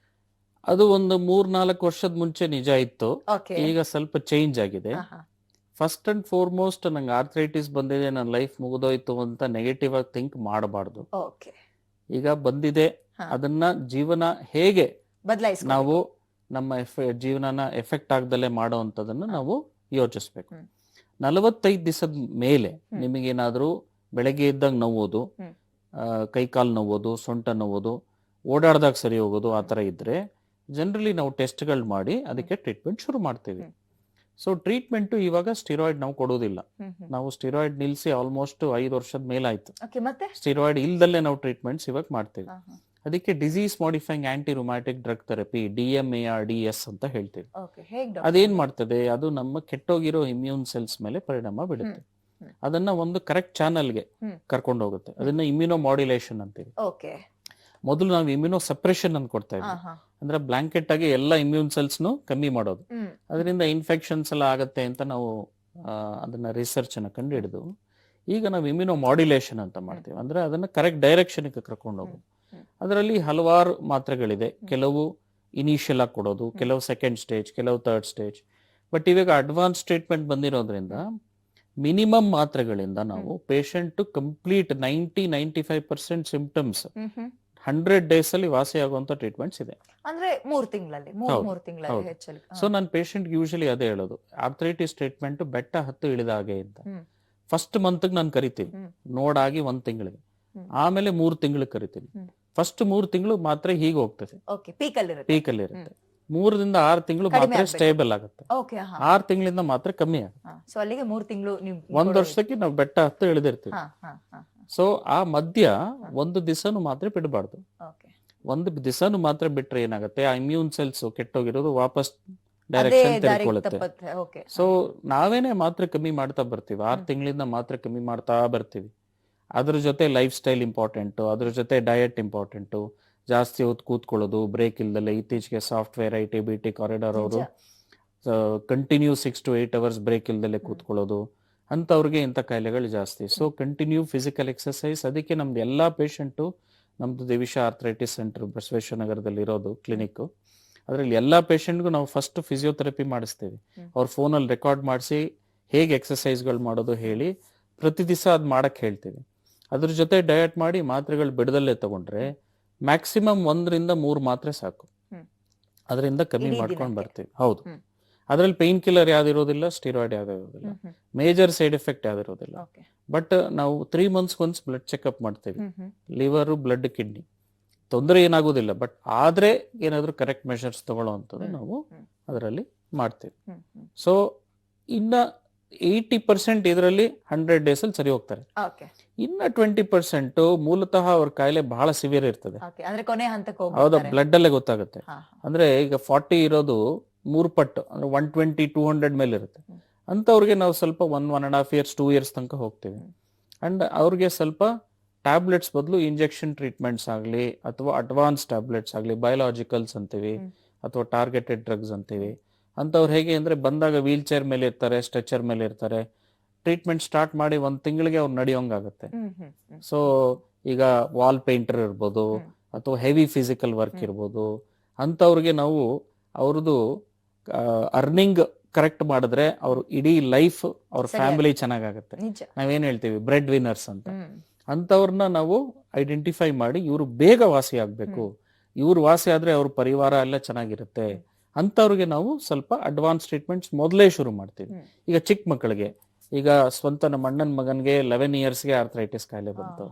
ಅದು ಒಂದು 3-4 ವರ್ಷದ ಮುಂಚೆ ನಿಜ ಇತ್ತು, ಈಗ ಸ್ವಲ್ಪ ಚೇಂಜ್ ಆಗಿದೆ. ಫಸ್ಟ್ ಅಂಡ್ ಫಾರ್ಮೋಸ್ಟ್, ನಂಗೆ ಆರ್ಥರೈಟಿಸ್ ಬಂದಿದೆ, ನನ್ನ ಲೈಫ್ ಮುಗಿದೋಯ್ತು ಅಂತ ನೆಗೆಟಿವ್ ಆಗಿ ಥಿಂಕ್ ಮಾಡಬಾರ್ದು. ಈಗ ಬಂದಿದೆ, ಅದನ್ನ ಜೀವನ ಹೇಗೆ ನಾವು ನಮ್ಮ ಜೀವನನ ಎಫೆಕ್ಟ್ ಆಗದಲ್ಲೇ ಮಾಡೋವಂಥದನ್ನ ನಾವು ಯೋಚಿಸ್ಬೇಕು. 45 ದಿವಸದ ಮೇಲೆ ನಿಮಗೇನಾದ್ರೂ ಬೆಳಗ್ಗೆ ಇದ್ದಾಗ ನೋವೋದು, ಕೈಕಾಲು ನೋವೋದು, ಸೊಂಟ ನೋವೋದು, ಓಡಾಡ್ದಾಗ ಸರಿ ಹೋಗೋದು, ಆ ಥರ ಇದ್ರೆ ಜನರಲಿ ನಾವು ಟೆಸ್ಟ್ಗಳು ಮಾಡಿ ಅದಕ್ಕೆ ಟ್ರೀಟ್ಮೆಂಟ್ ಶುರು ಮಾಡ್ತೀವಿ. ಸೊ ಟ್ರೀಟ್ಮೆಂಟ್ ಇವಾಗ ಸ್ಟಿರಾಯ್ಡ್ ನಾವು ಕೊಡೋದಿಲ್ಲ. ನಾವು ಸ್ಟಿರಾಯ್ಡ್ ನಿಲ್ಸಿ ಆಲ್ಮೋಸ್ಟ್ 5 ವರ್ಷದ ಮೇಲಾಯ್ತು. ಸ್ಟಿರಾಯ್ಡ್ ಇಲ್ದಲ್ಲೇ ನಾವು ಟ್ರೀಟ್ಮೆಂಟ್ಸ್ ಇವಾಗ ಮಾಡ್ತೀವಿ. ಅದಕ್ಕೆ disease modifying anti rheumatic drug therapy, DMARDS ಅಂತ ಹೇಳ್ತೀವಿ. ಅದೇನ್ ಮಾಡ್ತದೆ, ಅದು ನಮ್ಮ ಕೆಟ್ಟೋಗಿರೋ ಇಮ್ಯೂನ್ ಸೆಲ್ಸ್ ಮೇಲೆ ಪರಿಣಾಮ ಬೀಳುತ್ತೆ. ಅದನ್ನ ಒಂದು ಕರೆಕ್ಟ್ ಚಾನಲ್ಗೆ ಕರ್ಕೊಂಡು ಹೋಗುತ್ತೆ. ಅದನ್ನ ಇಮ್ಯುನೋ ಮಾಡ್ಯುಲೇಷನ್ ಅಂತೀವಿ. ಮೊದಲು ನಾವು ಇಮ್ಯುನೋ ಸಪ್ರೆಷನ್ ಅಂತ ಕೊಡ್ತಾ ಇದ್ವಿ, ಅಂದ್ರೆ ಬ್ಲಾಂಕೆಟ್ ಆಗಿ ಎಲ್ಲ ಇಮ್ಯೂನ್ ಸೆಲ್ಸ್ ಕಮ್ಮಿ ಮಾಡೋದು. ಅದರಿಂದ ಇನ್ಫೆಕ್ಷನ್ಸ್ ಎಲ್ಲ ಆಗತ್ತೆ ಅಂತ ನಾವು ಅದನ್ನ ರಿಸರ್ಚ್ ಅನ್ನ ಕಂಡು ಹಿಡಿದು ಈಗ ನಾವು ಇಮ್ಯುನೋ ಮಾಡ್ಯುಲೇಷನ್ ಅಂತ ಮಾಡ್ತೀವಿ. ಅಂದ್ರೆ ಅದನ್ನ ಕರೆಕ್ಟ್ ಡೈರೆಕ್ಷನ್ ಕರ್ಕೊಂಡು ಹೋಗೋದು. ಅದರಲ್ಲಿ ಹಲವಾರು ಮಾತ್ರೆಗಳಿದೆ. ಕೆಲವು ಇನಿಷಿಯಲ್ ಆಗಿ ಕೊಡೋದು, ಕೆಲವು ಸೆಕೆಂಡ್ ಸ್ಟೇಜ್, ಕೆಲವು ಥರ್ಡ್ ಸ್ಟೇಜ್. ಬಟ್ ಇವಾಗ ಅಡ್ವಾನ್ಸ್ ಟ್ರೀಟ್ಮೆಂಟ್ ಬಂದಿರೋದ್ರಿಂದ ಮಿನಿಮಮ್ ಮಾತ್ರೆಗಳಿಂದ ನಾವು ಪೇಷಂಟ್ ಕಂಪ್ಲೀಟ್ 90-95% ಸಿಂಪ್ಟಮ್ಸ್ 100 ಡೇಸ್ ಅಲ್ಲಿ ವಾಸಿ ಆಗುವಂತ ಟ್ರೀಟ್ಮೆಂಟ್ಸ್ ಇದೆ. ಅಂದ್ರೆ 3 ತಿಂಗಳಲ್ಲಿ ಮೂರು ತಿಂಗಳಲ್ಲಿ ಹೆಚ್ಚಲ್ಲಿ. ಸೊ ನಾನು ಪೇಷಂಟ್ ಯೂಶಲಿ ಅದೇ ಹೇಳೋದು, ಆರ್ಥ್ರೈಟಿಸ್ ಟ್ರೀಟ್ಮೆಂಟ್ ಬೆಟ್ಟ ಹತ್ತು ಇಳಿದಾಗೆ ಅಂತ. ಫಸ್ಟ್ ಮಂತ್ ನಾನು ಕರಿತೀನಿ ನೋಡಾಗಿ 1 ತಿಂಗಳಿಗೆ, ಆಮೇಲೆ 3 ತಿಂಗಳಿಗೆ ಕರಿತೀನಿ. ಫಸ್ಟ್ 3 ತಿಂಗಳು ಮಾತ್ರ ಹೀಗೆ ಹೋಗ್ತದೆ, ಪೀಕ್ ಅಲ್ಲಿ ಇರುತ್ತೆ. 3ರಿಂದ 6 ತಿಂಗಳು ಮಾತ್ರ ಸ್ಟೇಬಲ್ ಆಗುತ್ತೆ. 6 ತಿಂಗಳಿಂದ ಮಾತ್ರ ಕಮ್ಮಿ ಆಗುತ್ತೆ. ಸೊ ಅಲ್ಲಿಗೆ 3 ತಿಂಗಳು 1 ವರ್ಷಕ್ಕೆ ನಾವು ಬೆಟ್ಟ ಹತ್ತು ಇಳಿದಿರ್ತೀವಿ. ಸೊ ಆ ಮಧ್ಯ 1 ದಿವಸನು ಮಾತ್ರ ಬಿಡಬಾರ್ದು. 1 ದಿವಸನು ಮಾತ್ರ ಬಿಟ್ರೆ ಏನಾಗುತ್ತೆ, ಆ ಇಮ್ಯೂನ್ ಸೆಲ್ಸ್ ಕೆಟ್ಟೋಗಿರೋದು ವಾಪಸ್ ಡೈರೆಕ್ಷನ್ ತಿಳ್ಕೊಳ್ಳುತ್ತೆ. ಸೊ ನಾವೇನೆ ಮಾತ್ರ ಕಮ್ಮಿ ಮಾಡ್ತಾ ಬರ್ತೀವಿ, 6 ತಿಂಗಳಿಂದ ಮಾತ್ರ ಕಮ್ಮಿ ಮಾಡ್ತಾ ಬರ್ತೀವಿ. ಅದ್ರ ಜೊತೆ ಲೈಫ್ ಸ್ಟೈಲ್ ಇಂಪಾರ್ಟೆಂಟು, ಅದ್ರ ಜೊತೆ ಡಯಟ್ ಇಂಪಾರ್ಟೆಂಟು. ಜಾಸ್ತಿ ಹೊತ್ತು ಕೂತ್ಕೊಳ್ಳೋದು, ಬ್ರೇಕ್ ಇಲ್ದಲೆ. ಇತ್ತೀಚೆಗೆ ಸಾಫ್ಟ್ವೇರ್ IT ಕಾರಿಡಾರ್ ಅವರು ಕಂಟಿನ್ಯೂ 6 to 8 ಅವರ್ಸ್ ಬ್ರೇಕ್ ಇಲ್ದಲೆ ಕೂತ್ಕೊಳ್ಳೋದು, ಅಂತವ್ರಿಗೆ ಇಂಥ ಕಾಯಿಲೆಗಳು ಜಾಸ್ತಿ. So continue physical exercise. ಅದಕ್ಕೆ ನಮ್ದು ಎಲ್ಲಾ ಪೇಷಂಟು, ನಮ್ದು ದೇವಿಶಾ ಆರ್ಥ್ರೈಟಿಸ್ ಸೆಂಟರ್ ಬಸವೇಶ್ವರ ನಗರದಲ್ಲಿ ಇರೋದು ಕ್ಲಿನಿಕ್, ಅದರಲ್ಲಿ ಎಲ್ಲಾ ಪೇಷಂಟ್ಗೂ ನಾವು ಫಸ್ಟ್ ಫಿಸಿಯೋಥೆರಪಿ ಮಾಡಿಸ್ತೀವಿ. ಅವ್ರ ಫೋನಲ್ಲಿ ರೆಕಾರ್ಡ್ ಮಾಡಿಸಿ ಹೇಗೆ ಎಕ್ಸರ್ಸೈಸ್ಗಳು ಮಾಡೋದು ಹೇಳಿ ಪ್ರತಿ ದಿವಸ ಅದ್ ಮಾಡಕ್ ಹೇಳ್ತೀವಿ. ಅದ್ರ ಜೊತೆ ಡಯಟ್ ಮಾಡಿ ಮಾತ್ರೆಗಳು ಬಿಡದಲ್ಲೇ ತಗೊಂಡ್ರೆ ಮ್ಯಾಕ್ಸಿಮಮ್ 1ರಿಂದ 3 ಮಾತ್ರೆ ಸಾಕು, ಅದರಿಂದ ಕಮ್ಮಿ ಮಾಡ್ಕೊಂಡು ಬರ್ತೀವಿ. ಹೌದು, ಅದ್ರಲ್ಲಿ ಪೈನ್ ಕಿಲ್ಲರ್ ಯಾವ್ದಿರೋದಿಲ್ಲ, ಸ್ಟಿರಾಯ್ಡ್ ಯಾವ್ದಿರೋದಿಲ್ಲ, ಮೇಜರ್ ಸೈಡ್ ಎಫೆಕ್ಟ್ ಯಾವ್ದಿರೋದಿಲ್ಲ. ಬಟ್ ನಾವು 3 months ಒನ್ಸ್ ಬ್ಲಡ್ ಚೆಕ್ಅಪ್ ಮಾಡ್ತೀವಿ, ಲಿವರ್, ಬ್ಲಡ್, ಕಿಡ್ನಿ. ತೊಂದರೆ ಏನಾಗೋದಿಲ್ಲ, ಬಟ್ ಆದ್ರೆ ಏನಾದ್ರು ಕರೆಕ್ಟ್ ಮೆಷರ್ಸ್ ತಗೊಳ್ಳೋವಂಥದ್ದು ನಾವು ಅದರಲ್ಲಿ ಮಾಡ್ತೀವಿ. ಸೊ ಇನ್ನ 80% ಇದರಲ್ಲಿ 100 ಡೇಸ್ ಅಲ್ಲಿ ಸರಿ ಹೋಗ್ತಾರೆ. ಇನ್ನ 20% ಮೂಲತಃ ಅವ್ರ ಕಾಯಿಲೆ ಬಹಳ ಸಿವಿಯರ್ ಇರ್ತದೆ. ಹೌದಾ, ಬ್ಲಡ್ ಅಲ್ಲೇ ಗೊತ್ತಾಗುತ್ತೆ. ಅಂದ್ರೆ ಈಗ 40 ಇರೋದು 3 ಪಟ್ಟು, ಅಂದ್ರೆ 120-200 ಮೇಲೆ ಇರುತ್ತೆ. ಅಂತವ್ರಿಗೆ ನಾವು ಸ್ವಲ್ಪ 1.5 years 2 years ತನಕ ಹೋಗ್ತೀವಿ. ಅಂಡ್ ಅವ್ರಿಗೆ ಸ್ವಲ್ಪ ಟ್ಯಾಬ್ಲೆಟ್ಸ್ ಬದಲು ಇಂಜೆಕ್ಷನ್ ಟ್ರೀಟ್ಮೆಂಟ್ಸ್ ಆಗಲಿ ಅಥವಾ ಅಡ್ವಾನ್ಸ್ ಟ್ಯಾಬ್ಲೆಟ್ಸ್ ಆಗಲಿ, ಬಯೋಲಾಜಿಕಲ್ಸ್ ಅಂತೀವಿ ಅಥವಾ ಟಾರ್ಗೆಟೆಡ್ ಡ್ರಗ್ಸ್ ಅಂತೀವಿ. ಅಂತವ್ರು ಹೇಗೆ ಅಂದ್ರೆ ಬಂದಾಗ ವೀಲ್ ಚೇರ್ ಮೇಲೆ ಇರ್ತಾರೆ, ಸ್ಟ್ರೆಚರ್ ಮೇಲೆ ಇರ್ತಾರೆ. ಟ್ರೀಟ್ಮೆಂಟ್ ಸ್ಟಾರ್ಟ್ ಮಾಡಿ 1 ತಿಂಗಳಿಗೆ ಅವ್ರು ನಡೆಯೋಂಗಾಗುತ್ತೆ. ಸೊ ಈಗ ವಾಲ್ ಪೇಂಟರ್ ಇರ್ಬೋದು ಅಥವಾ ಹೆವಿ ಫಿಸಿಕಲ್ ವರ್ಕ್ ಇರ್ಬೋದು, ಅಂತವ್ರಿಗೆ ನಾವು ಅವ್ರದ್ದು ಅರ್ನಿಂಗ್ ಕರೆಕ್ಟ್ ಮಾಡಿದ್ರೆ ಅವ್ರು ಇಡೀ ಲೈಫ್ ಅವ್ರ ಫ್ಯಾಮಿಲಿ ಚೆನ್ನಾಗಾಗುತ್ತೆ. ನಾವೇನ್ ಹೇಳ್ತೀವಿ ಬ್ರೆಡ್ ವಿನ್ನರ್ಸ್ ಅಂತ. ಅಂತವ್ರನ್ನ ನಾವು ಐಡೆಂಟಿಫೈ ಮಾಡಿ ಇವ್ರು ಬೇಗ ವಾಸಿ ಆಗ್ಬೇಕು, ಇವ್ರು ವಾಸಿ ಆದ್ರೆ ಅವ್ರ ಪರಿವಾರ ಎಲ್ಲ ಚೆನ್ನಾಗಿರುತ್ತೆ ಅಂತವ್ರಿಗೆ ನಾವು ಸ್ವಲ್ಪ ಅಡ್ವಾನ್ಸ್ ಟ್ರೀಟ್ಮೆಂಟ್ಸ್ ಮೊದಲೇ ಶುರು ಮಾಡ್ತೀವಿ. ಈಗ ಚಿಕ್ಕ ಮಕ್ಕಳಿಗೆ, ಈಗ ಸ್ವಂತ ನಮ್ಮ ಅಣ್ಣನ ಮಗನ್ಗೆ 11 yearsಗೆ ಆರ್ಥ್ರೈಟಿಸ್ ಕಾಯಿಲೆ ಬಂತು.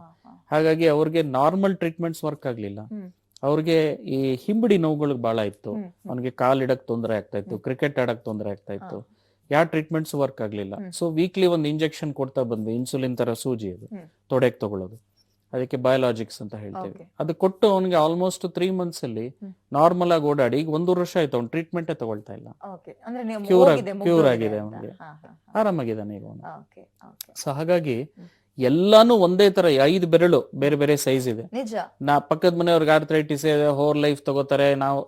ಹಾಗಾಗಿ ಅವ್ರಿಗೆ ನಾರ್ಮಲ್ ಟ್ರೀಟ್ಮೆಂಟ್ಸ್ ವರ್ಕ್ ಆಗ್ಲಿಲ್ಲ. ಅವ್ರಿಗೆ ಈ ಹಿಂಬಡಿ ನೋವುಗಳಿಗೆ ಬಹಳ ಇತ್ತು, ಅವನಿಗೆ ಕಾಲಿಡಕ್ ತೊಂದರೆ ಆಗ್ತಾ ಇತ್ತು, ಕ್ರಿಕೆಟ್ ಆಡಕ್ ತೊಂದರೆ ಆಗ್ತಾ ಇತ್ತು, ಯಾವ ಟ್ರೀಟ್ಮೆಂಟ್ಸ್ ವರ್ಕ್ ಆಗ್ಲಿಲ್ಲ. ಸೊ ವೀಕ್ಲಿ 1 ಇಂಜೆಕ್ಷನ್ ಕೊಡ್ತಾ ಬಂದ್ವಿ, ಇನ್ಸುಲಿನ್ ತರ ಸೂಜಿ, ಅದು ತೊಡೆಗೆ ತಗೊಳ್ಳೋದು, ಅದಕ್ಕೆ ಬಯೋಲಾಜಿಕ್ಸ್ ಅಂತ ಹೇಳ್ತೇವೆ. ಅದು ಕೊಟ್ಟು ಅವನಿಗೆ ಆಲ್ಮೋಸ್ಟ್ 3 months ಅಲ್ಲಿ ನಾರ್ಮಲ್ ಆಗಿ ಓಡಾಡಿ ಈಗ 1 ವರ್ಷ ಆಯ್ತು, ಅವ್ನು ಟ್ರೀಟ್ಮೆಂಟೇ ತಗೊಳ್ತಾ ಇಲ್ಲ. ಕ್ಯೂರ್ ಆಗಿದೆ, ಅವನಿಗೆ ಆರಾಮಾಗಿದ್ದಾನೆ ಈಗ ಅವನು. ಸೊ ಹಾಗಾಗಿ ಎಲ್ಲಾನು ಒಂದೇ ತರ, 5 ಬೆರಳು ಬೇರೆ ಬೇರೆ ಸೈಜ್ ಇದೆ. ನಾ ಪಕ್ಕದ ಮನೆಯವ್ರಿಗೆ ಆರ್ಥ್ರೈಟಿಸ್ ಇದೆ, ಹೋರ್ ಲೈಫ್ ತಗೋತಾರೆ, ನಾವು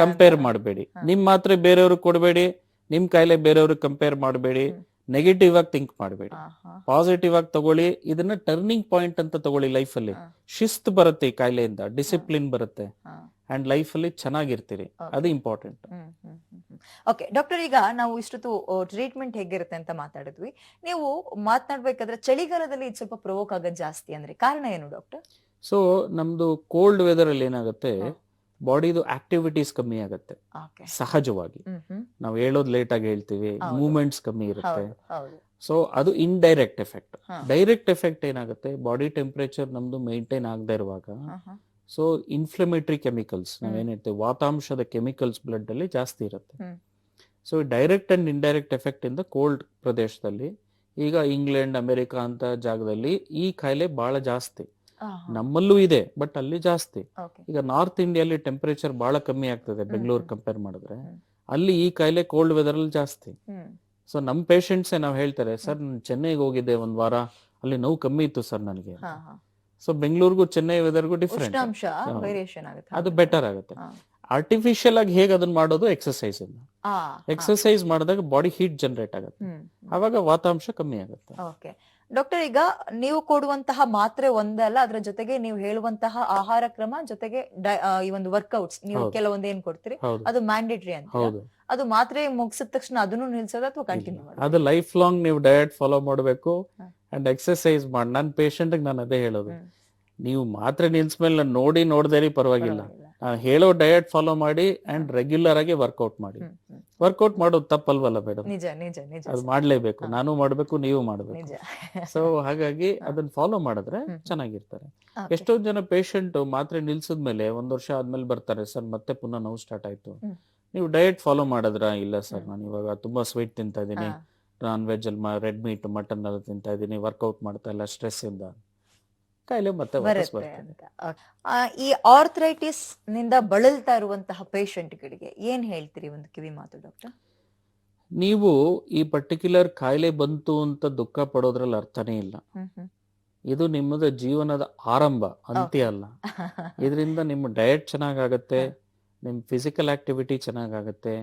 ಕಂಪೇರ್ ಮಾಡಬೇಡಿ. ನಿಮ್ ಮಾತ್ರೆ ಬೇರೆಯವ್ರಿಗೆ ಕೊಡಬೇಡಿ, ನಿಮ್ ಕಾಯಿಲೆ ಬೇರೆಯವ್ರಿಗೆ ಕಂಪೇರ್ ಮಾಡಬೇಡಿ, ನೆಗೆಟಿವ್ ಆಗಿ ಥಿಂಕ್ ಮಾಡಬೇಡಿ, ಪಾಸಿಟಿವ್ ಆಗಿ ತಗೊಳ್ಳಿ. ಇದನ್ನ ಟರ್ನಿಂಗ್ ಪಾಯಿಂಟ್ ಅಂತ ತಗೊಳ್ಳಿ. ಲೈಫ್ ಅಲ್ಲಿ ಶಿಸ್ತು ಬರುತ್ತೆ, ಈ ಕಾಯಿಲೆಯಿಂದ ಡಿಸಿಪ್ಲಿನ್ ಬರುತ್ತೆ, ಅಂಡ್ ಲೈಫ್ ಅಲ್ಲಿ ಚೆನ್ನಾಗಿರ್ತೀರಿ, ಅದು ಇಂಪಾರ್ಟೆಂಟ್. ಓಕೆ ಡಾಕ್ಟರ್, ಈಗ ನಾವು ಇಷ್ಟೊತ್ತು ಟ್ರೀಟ್ಮೆಂಟ್ ಹೇಗಿರುತ್ತೆ ಅಂತ ಮಾತಾಡಿದ್ವಿ. ನೀವು ಮಾತನಾಡ್ಬೇಕಾದ್ರೆ ಚಳಿಗಾಲದಲ್ಲಿ ಇದು ಸ್ವಲ್ಪ ಪ್ರವೋಕ್ ಆಗೋದು ಜಾಸ್ತಿ, ಅಂದ್ರೆ ಕಾರಣ ಏನು ಡಾಕ್ಟರ್? ಸೊ ನಮ್ದು ಕೋಲ್ಡ್ ವೆದರ್ ಅಲ್ಲಿ ಏನಾಗುತ್ತೆ, ಬಾಡಿದು ಆಕ್ಟಿವಿಟೀಸ್ ಕಮ್ಮಿ ಆಗುತ್ತೆ ಸಹಜವಾಗಿ. ನಾವು ಹೇಳೋದು ಲೇಟ್ ಆಗಿ ಹೇಳ್ತೀವಿ, ಮೂವ್ಮೆಂಟ್ಸ್ ಕಮ್ಮಿ ಇರುತ್ತೆ. ಸೊ ಅದು ಇಂಡೈರೆಕ್ಟ್ ಎಫೆಕ್ಟ್. ಡೈರೆಕ್ಟ್ ಎಫೆಕ್ಟ್ ಏನಾಗುತ್ತೆ, ಬಾಡಿ ಟೆಂಪರೇಚರ್ ನಮ್ದು ಮೇಂಟೈನ್ ಆಗದೆ ಇರುವಾಗ ಸೊ ಇನ್ಫ್ಲಮೇಟರಿ ಕೆಮಿಕಲ್ಸ್, ನಾವೇನ್ ಹೇಳ್ತೇವೆ ವಾತಾಂಶದ ಕೆಮಿಕಲ್ಸ್ ಬ್ಲಡ್ ಅಲ್ಲಿ ಜಾಸ್ತಿ ಇರುತ್ತೆ. So direct and indirect effect ಇಂದ ಕೋಲ್ಡ್ ಪ್ರದೇಶದಲ್ಲಿ, ಈಗ ಇಂಗ್ಲೆಂಡ್, ಅಮೆರಿಕ ಅಂತ ಜಾಗದಲ್ಲಿ ಈ ಕಾಯಿಲೆ ಬಹಳ ಜಾಸ್ತಿ. ನಮ್ಮಲ್ಲೂ ಇದೆ, ಬಟ್ ಅಲ್ಲಿ ಜಾಸ್ತಿ. ಈಗ ನಾರ್ತ್ ಇಂಡಿಯಲ್ಲಿ ಟೆಂಪರೇಚರ್ ಬಹಳ ಕಮ್ಮಿ ಆಗ್ತದೆ, ಬೆಂಗಳೂರು ಕಂಪೇರ್ ಮಾಡಿದ್ರೆ. ಅಲ್ಲಿ ಈ ಕಾಯಿಲೆ ಕೋಲ್ಡ್ ವೆದರ್ ಅಲ್ಲಿ ಜಾಸ್ತಿ. ಸೊ ನಮ್ ಪೇಷಂಟ್ಸ್ ನಾವ್ ಹೇಳ್ತಾರೆ, ಸರ್ ನಾನು ಚೆನ್ನೈಗೆ ಹೋಗಿದ್ದೆ 1 ವಾರ, ಅಲ್ಲಿ ನೋವು ಕಮ್ಮಿ ಇತ್ತು ಸರ್ ನನಗೆ. ಸೊ ಬೆಂಗಳೂರಿಗೂ ಚೆನ್ನೈ ವೆದರ್ಗೂ ಡಿಫ್ರೆಂಟ್, ಅದು ಬೆಟರ್ ಆಗುತ್ತೆ. ಆರ್ಟಿಫಿಷಿಯಲ್ ಆಗಿ ಹೇಗೆ ಅದನ್ನ ಮಾಡೋದು, ಎಕ್ಸರ್ಸೈಸ್ ಇಂದ. ಎಕ್ಸರ್ಸೈಸ್ ಮಾಡಿದಾಗ ಬಾಡಿ ಹೀಟ್ ಜನರೇಟ್ ಆಗುತ್ತೆ, ಅವಾಗ ವಾತಾಂಶ ಕಮ್ಮಿ ಆಗುತ್ತೆ. ಡಾಕ್ಟರ್, ಈಗ ನೀವು ಕೊಡುವಂತಹ ಮಾತ್ರೆ ಒಂದೇ ಅಲ್ಲ, ಅದ್ರ ಜೊತೆಗೆ ನೀವು ಹೇಳುವಂತಹ ಆಹಾರ ಕ್ರಮ ಜೊತೆಗೆ ಈ ಒಂದು ವರ್ಕೌಟ್ಸ್ ನೀವು ಹೌದು. ಕೆಲವೊಂದು ಏನ್ ಕೊಡ್ತೀರಿ ಹೌದು ಅದು ಮ್ಯಾಂಡೇಟರಿ ಅಂತ. ಹೌದು. ಅದು ಮಾತ್ರೆ ಮುಗಿಸಿದ ತಕ್ಷಣ ಅದನ್ನು ನಿಲ್ಸೋದ ಅಥವಾ ಕಂಟಿನ್ಯೂ ಮಾಡೋದು? ಅದು ಲೈಫ್ ಲಾಂಗ್ ನೀವು ಡಯಟ್ ಫಾಲೋ ಮಾಡಬೇಕು ಹ. ಅಂಡ್ ಎಕ್ಸರ್ಸೈಸ್ ಮಾಡಿ. ನನ್ನ ಪೇಷಂಟ್ಗೆ ನಾನು ಅದೇ ಹೇಳೋದು, ಹ್ಮ್. ನೀವು ಮಾತ್ರೆ ನಿಲ್ಸ್ಮೇಲೆ ನಾನು ನೋಡ್ದೇರಿ ಪರವಾಗಿಲ್ಲ, ಪರವಾಗಿಲ್ಲ. ನಾನು ಹೇಳೋ ಡಯಟ್ ಫಾಲೋ ಮಾಡಿ ಅಂಡ್ ರೆಗ್ಯುಲರ್ ಆಗಿ ವರ್ಕೌಟ್ ಮಾಡಿ. ವರ್ಕೌಟ್ ಮಾಡೋದು ತಪ್ಪಲ್ವಲ್ಲ ಮೇಡಮ್? ನಿಜ ನಿಜ ನಿಜ ಅದು ಮಾಡ್ಲೇಬೇಕು, ನಾನು ಮಾಡ್ಬೇಕು, ನೀವು ಮಾಡ್ಬೇಕು. ನಿಜ. ಸೊ ಹಾಗಾಗಿ ಅದನ್ನ ಫಾಲೋ ಮಾಡಿದ್ರೆ ಚೆನ್ನಾಗಿರ್ತಾರೆ. Okay. ಎಷ್ಟೊಂದ್ ಜನ ಪೇಷಂಟ್ ಮಾತ್ರೆ ನಿಲ್ಸಿದ್ಮೇಲೆ 1 ವರ್ಷ ಆದ್ಮೇಲೆ ಬರ್ತಾರೆ, ಸರ್ ಮತ್ತೆ ಪುನಃ ನೋವು ಸ್ಟಾರ್ಟ್ ಆಯ್ತು, ನೀವು ಡಯಟ್ ಫಾಲೋ ಮಾಡಿದ್ರ? ಇಲ್ಲ ಸರ್, ನಾನು ಇವಾಗ ತುಂಬಾ ಸ್ವೀಟ್ ತಿಂತಾ ಇದೀನಿ, ನಾನ್ ವೆಜ್ ಅಲ್ಲಿ ರೆಡ್ ಮೀಟ್ ಮಟನ್ ಎಲ್ಲ ತಿಂತಾ ಇದೀನಿ, ವರ್ಕೌಟ್ ಮಾಡ್ತಾ ಇಲ್ಲ, ಸ್ಟ್ರೆಸ್ ಇಂದ ಕಾಯಿಲೆ ಮತ್ತೆ ವಾಪಸ್ ಬರುತ್ತೆ ಬರ್ತದೆ. ಅಂತ. ಈ ಆರ್ಥರೈಟಿಸ್ ನಿಂದ ಬಳಲ್ತಾ ಇರುವಂತಹ ಪೇಷಂಟ್ ಗಳಿಗೆ ಏನ್ ಹೇಳ್ತೀರಿ ಒಂದು ಕಿವಿ ಮಾತು ಡಾಕ್ಟರ್? ನೀವು ಈ ಪರ್ಟಿಕ್ಯುಲರ್ ಕಾಯಿಲೆ ಬಂತು ಅಂತ ದುಃಖ ಪಡೋದ್ರಲ್ಲಿ ಅರ್ಥನೇ ಇಲ್ಲ. ಇದು ನಿಮ್ಮದ ಜೀವನದ ಆರಂಭ, ಅಂತ್ಯ ಅಲ್ಲ. ಇದರಿಂದ ನಿಮ್ಮ ಡಯಟ್ ಚೆನ್ನಾಗಾಗತ್ತೆ, ನಿಮ್ ಫಿಸಿಕಲ್ ಆಕ್ಟಿವಿಟಿ ಚೆನ್ನಾಗಾಗತ್ತೆ,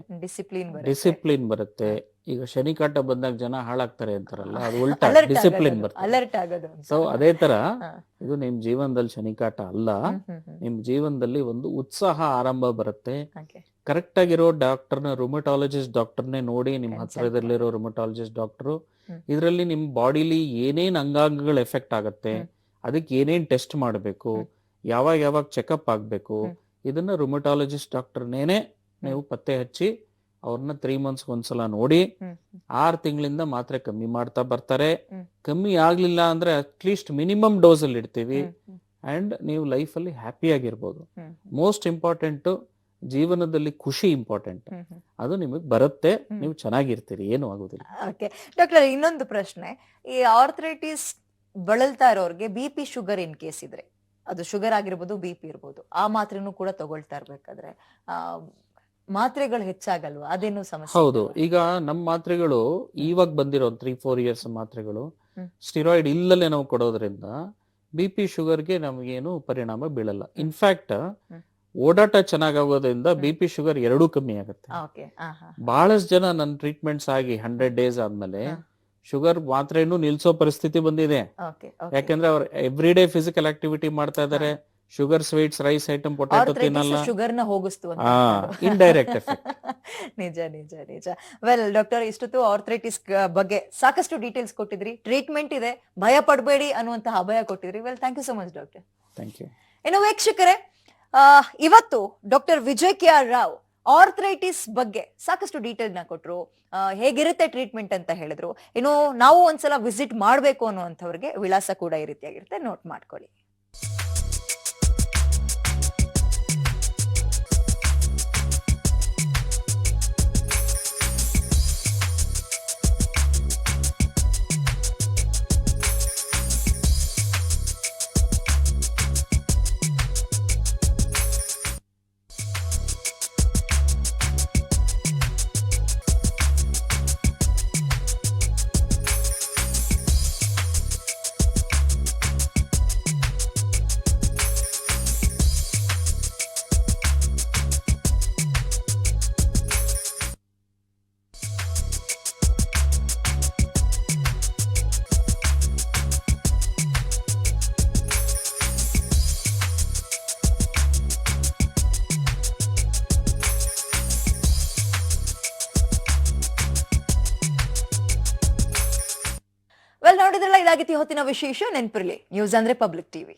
ಡಿಸಿಪ್ಲಿನ್ ಬರುತ್ತೆ. ಈಗ ಶನಿಕಾಟ ಬಂದಾಗ ಜನ ಹಾಳಾಗ್ತಾರೆ ಅಂತಾರಲ್ಲ, ಅದು ಉಲ್ಟಾ, ಡಿಸಿಪ್ಲಿನ್ ಬರುತ್ತೆ. ಅಲರ್ಟ್ ಆಗೋದು. ಸೊ ಅದೇ ತರ ಇದು ನಿಮ್ ಜೀವನದಲ್ಲಿ ಶನಿಕಾಟ ಅಲ್ಲ, ನಿಮ್ ಜೀವನದಲ್ಲಿ ಒಂದು ಉತ್ಸಾಹ ಆರಂಭ ಬರುತ್ತೆ. ಕರೆಕ್ಟ್ ಆಗಿರೋ ಡಾಕ್ಟರ್ನ, ರುಮಟಾಲಜಿಸ್ಟ್ ಡಾಕ್ಟರ್ನೇ ನೋಡಿ, ನಿಮ್ ಹತ್ತಿರದಲ್ಲಿರೋ ರುಮಟಾಲಜಿಸ್ಟ್ ಡಾಕ್ಟರ್ ಇದರಲ್ಲಿ ನಿಮ್ ಬಾಡಿಲಿ ಏನೇನ್ ಅಂಗಾಂಗಗಳು ಎಫೆಕ್ಟ್ ಆಗತ್ತೆ, ಅದಕ್ಕೆ ಏನೇನ್ ಟೆಸ್ಟ್ ಮಾಡಬೇಕು, ಯಾವಾಗ ಯಾವಾಗ ಚೆಕಪ್ ಆಗ್ಬೇಕು, ಇದನ್ನ ರುಮಟಾಲಜಿಸ್ಟ್ ಡಾಕ್ಟರ್ನೇನೆ ನೀವು ಪತ್ತೆ ಹಚ್ಚಿ ಅವ್ರನ್ನ 3 months ಒಂದ್ಸಲ ನೋಡಿ 6 ತಿಂಗಳಿಂದ ಮಾತ್ರೆ ಕಮ್ಮಿ ಮಾಡ್ತಾ ಬರ್ತಾರೆ. ಕಮ್ಮಿ ಆಗ್ಲಿಲ್ಲ ಅಂದ್ರೆ ಅಟ್ಲೀಸ್ಟ್ ಮಿನಿಮಮ್ ಡೋಸ್ ಅಲ್ಲಿ ಇಡ್ತೀವಿ ಅಂಡ್ ನೀವು ಲೈಫ್ ಅಲ್ಲಿ ಹ್ಯಾಪಿ ಆಗಿರ್ಬೋದು. ಮೋಸ್ಟ್ ಇಂಪಾರ್ಟೆಂಟ್, ಜೀವನದಲ್ಲಿ ಖುಷಿ ಇಂಪಾರ್ಟೆಂಟ್, ಅದು ನಿಮಗೆ ಬರುತ್ತೆ, ನೀವು ಚೆನ್ನಾಗಿರ್ತೀರಿ, ಏನು ಆಗುದಿಲ್ಲ. ಓಕೆ ಡಾಕ್ಟರ್, ಇನ್ನೊಂದು ಪ್ರಶ್ನೆ, ಈ ಆರ್ಥರೈಟಿಸ್ ಬಳಲ್ತಾ ಇರೋರ್ಗೆ BP ಶುಗರ್ ಇನ್ ಕೇಸ್ ಇದ್ರೆ, ಅದು ಶುಗರ್ ಆಗಿರ್ಬೋದು, BP ಇರ್ಬೋದು, ಆ ಮಾತ್ರೆನೂ ಕೂಡ ತಗೊಳ್ತಾ ಇರ್ಬೇಕಾದ್ರೆ ಮಾತ್ರೆಗಳು ಹೆಚ್ಚಾಗಲ್ವಾ? ಅದೇನು ಸಮಸ್ಯೆ? ಹೌದು, ಈಗ ನಮ್ಮ ಮಾತ್ರೆಗಳು ಇವಾಗ ಬಂದಿರೋ 3-4 years ಮಾತ್ರೆಗಳು ಸ್ಟಿರಾಯ್ಡ್ ಇಲ್ಲಲ್ಲೇ ನಾವು ಕೊಡೋದ್ರಿಂದ BP ಶುಗರ್ಗೆ ನಮಗೇನು ಪರಿಣಾಮ ಬೀಳಲ್ಲ. ಇನ್ಫ್ಯಾಕ್ಟ್ ಓಡಾಟ ಚೆನ್ನಾಗೋದ್ರಿಂದ BP ಶುಗರ್ 2 ಕಮ್ಮಿ ಆಗುತ್ತೆ. ಬಹಳಷ್ಟು ಜನ ನನ್ನ ಟ್ರೀಟ್ಮೆಂಟ್ಸ್ ಆಗಿ 100 days ಆದ್ಮೇಲೆ ಶುಗರ್ ಮಾತ್ರೆಯನ್ನು ನಿಲ್ಸೋ ಪರಿಸ್ಥಿತಿ ಬಂದಿದೆ. ಯಾಕಂದ್ರೆ ಅವ್ರು ಎವ್ರಿ ಡೇ ಫಿಸಿಕಲ್ ಆಕ್ಟಿವಿಟಿ ಮಾಡ್ತಾ ಇದಾರೆ, sugar, sweets, rice item, potato ತಿನ್ನಲ್ಲ, ಶುಗರ್ ನ ಹೋಗಿಸ್ತು ಅಂತ. Indirect effect. ನಿಜ ನಿಜ ನಿಜ. ವೆಲ್ ಡಾಕ್ಟರ್, ಇಷ್ಟೊತ್ತು ಆರ್ಥರೈಟಿಸ್ ಬಗ್ಗೆ ಸಾಕಷ್ಟು ಡೀಟೇಲ್ಸ್ ಕೊಟ್ಟಿದ್ರಿ. ಟ್ರೀಟ್ಮೆಂಟ್ ಇದೆ, ಭಯ ಪಡಬೇಡಿ ಅನ್ನುವಂತಹ ಅಭಯ ಕೊಟ್ಟಿದ್ರಿ. Well, thank you so much doctor. Thank you. ಇನ್ನು ವೀಕ್ಷಕರೇ, ಇವತ್ತು doctor Vijay KR Rao arthritis ಬಗ್ಗೆ ಸಾಕಷ್ಟು ಡೀಟೇಲ್ ನ ಕೊಟ್ರು, ಹೇಗಿರುತ್ತೆ ಟ್ರೀಟ್ಮೆಂಟ್ ಅಂತ ಹೇಳಿದ್ರು. ಇನ್ನು ನಾವು ಒಂದ್ಸಲ ವಿಸಿಟ್ ಮಾಡ್ಬೇಕು ಅನ್ನುವಂಥವ್ರಿಗೆ ವಿಳಾಸ ಕೂಡ ಈ ರೀತಿಯಾಗಿರುತ್ತೆ, ನೋಟ್ ಮಾಡ್ಕೊಳ್ಳಿ. ವೆಲ್, ನೋಡಿದ್ರಲ್ಲ, ಇದಾಗಿತ್ತು ಹೊತ್ತಿನ ವಿಶೇಷ. ನೆನ್ಪಿರ್ಲಿ, ನ್ಯೂಸ್ ಅಂದ್ರೆ ಪಬ್ಲಿಕ್ ಟಿವಿ.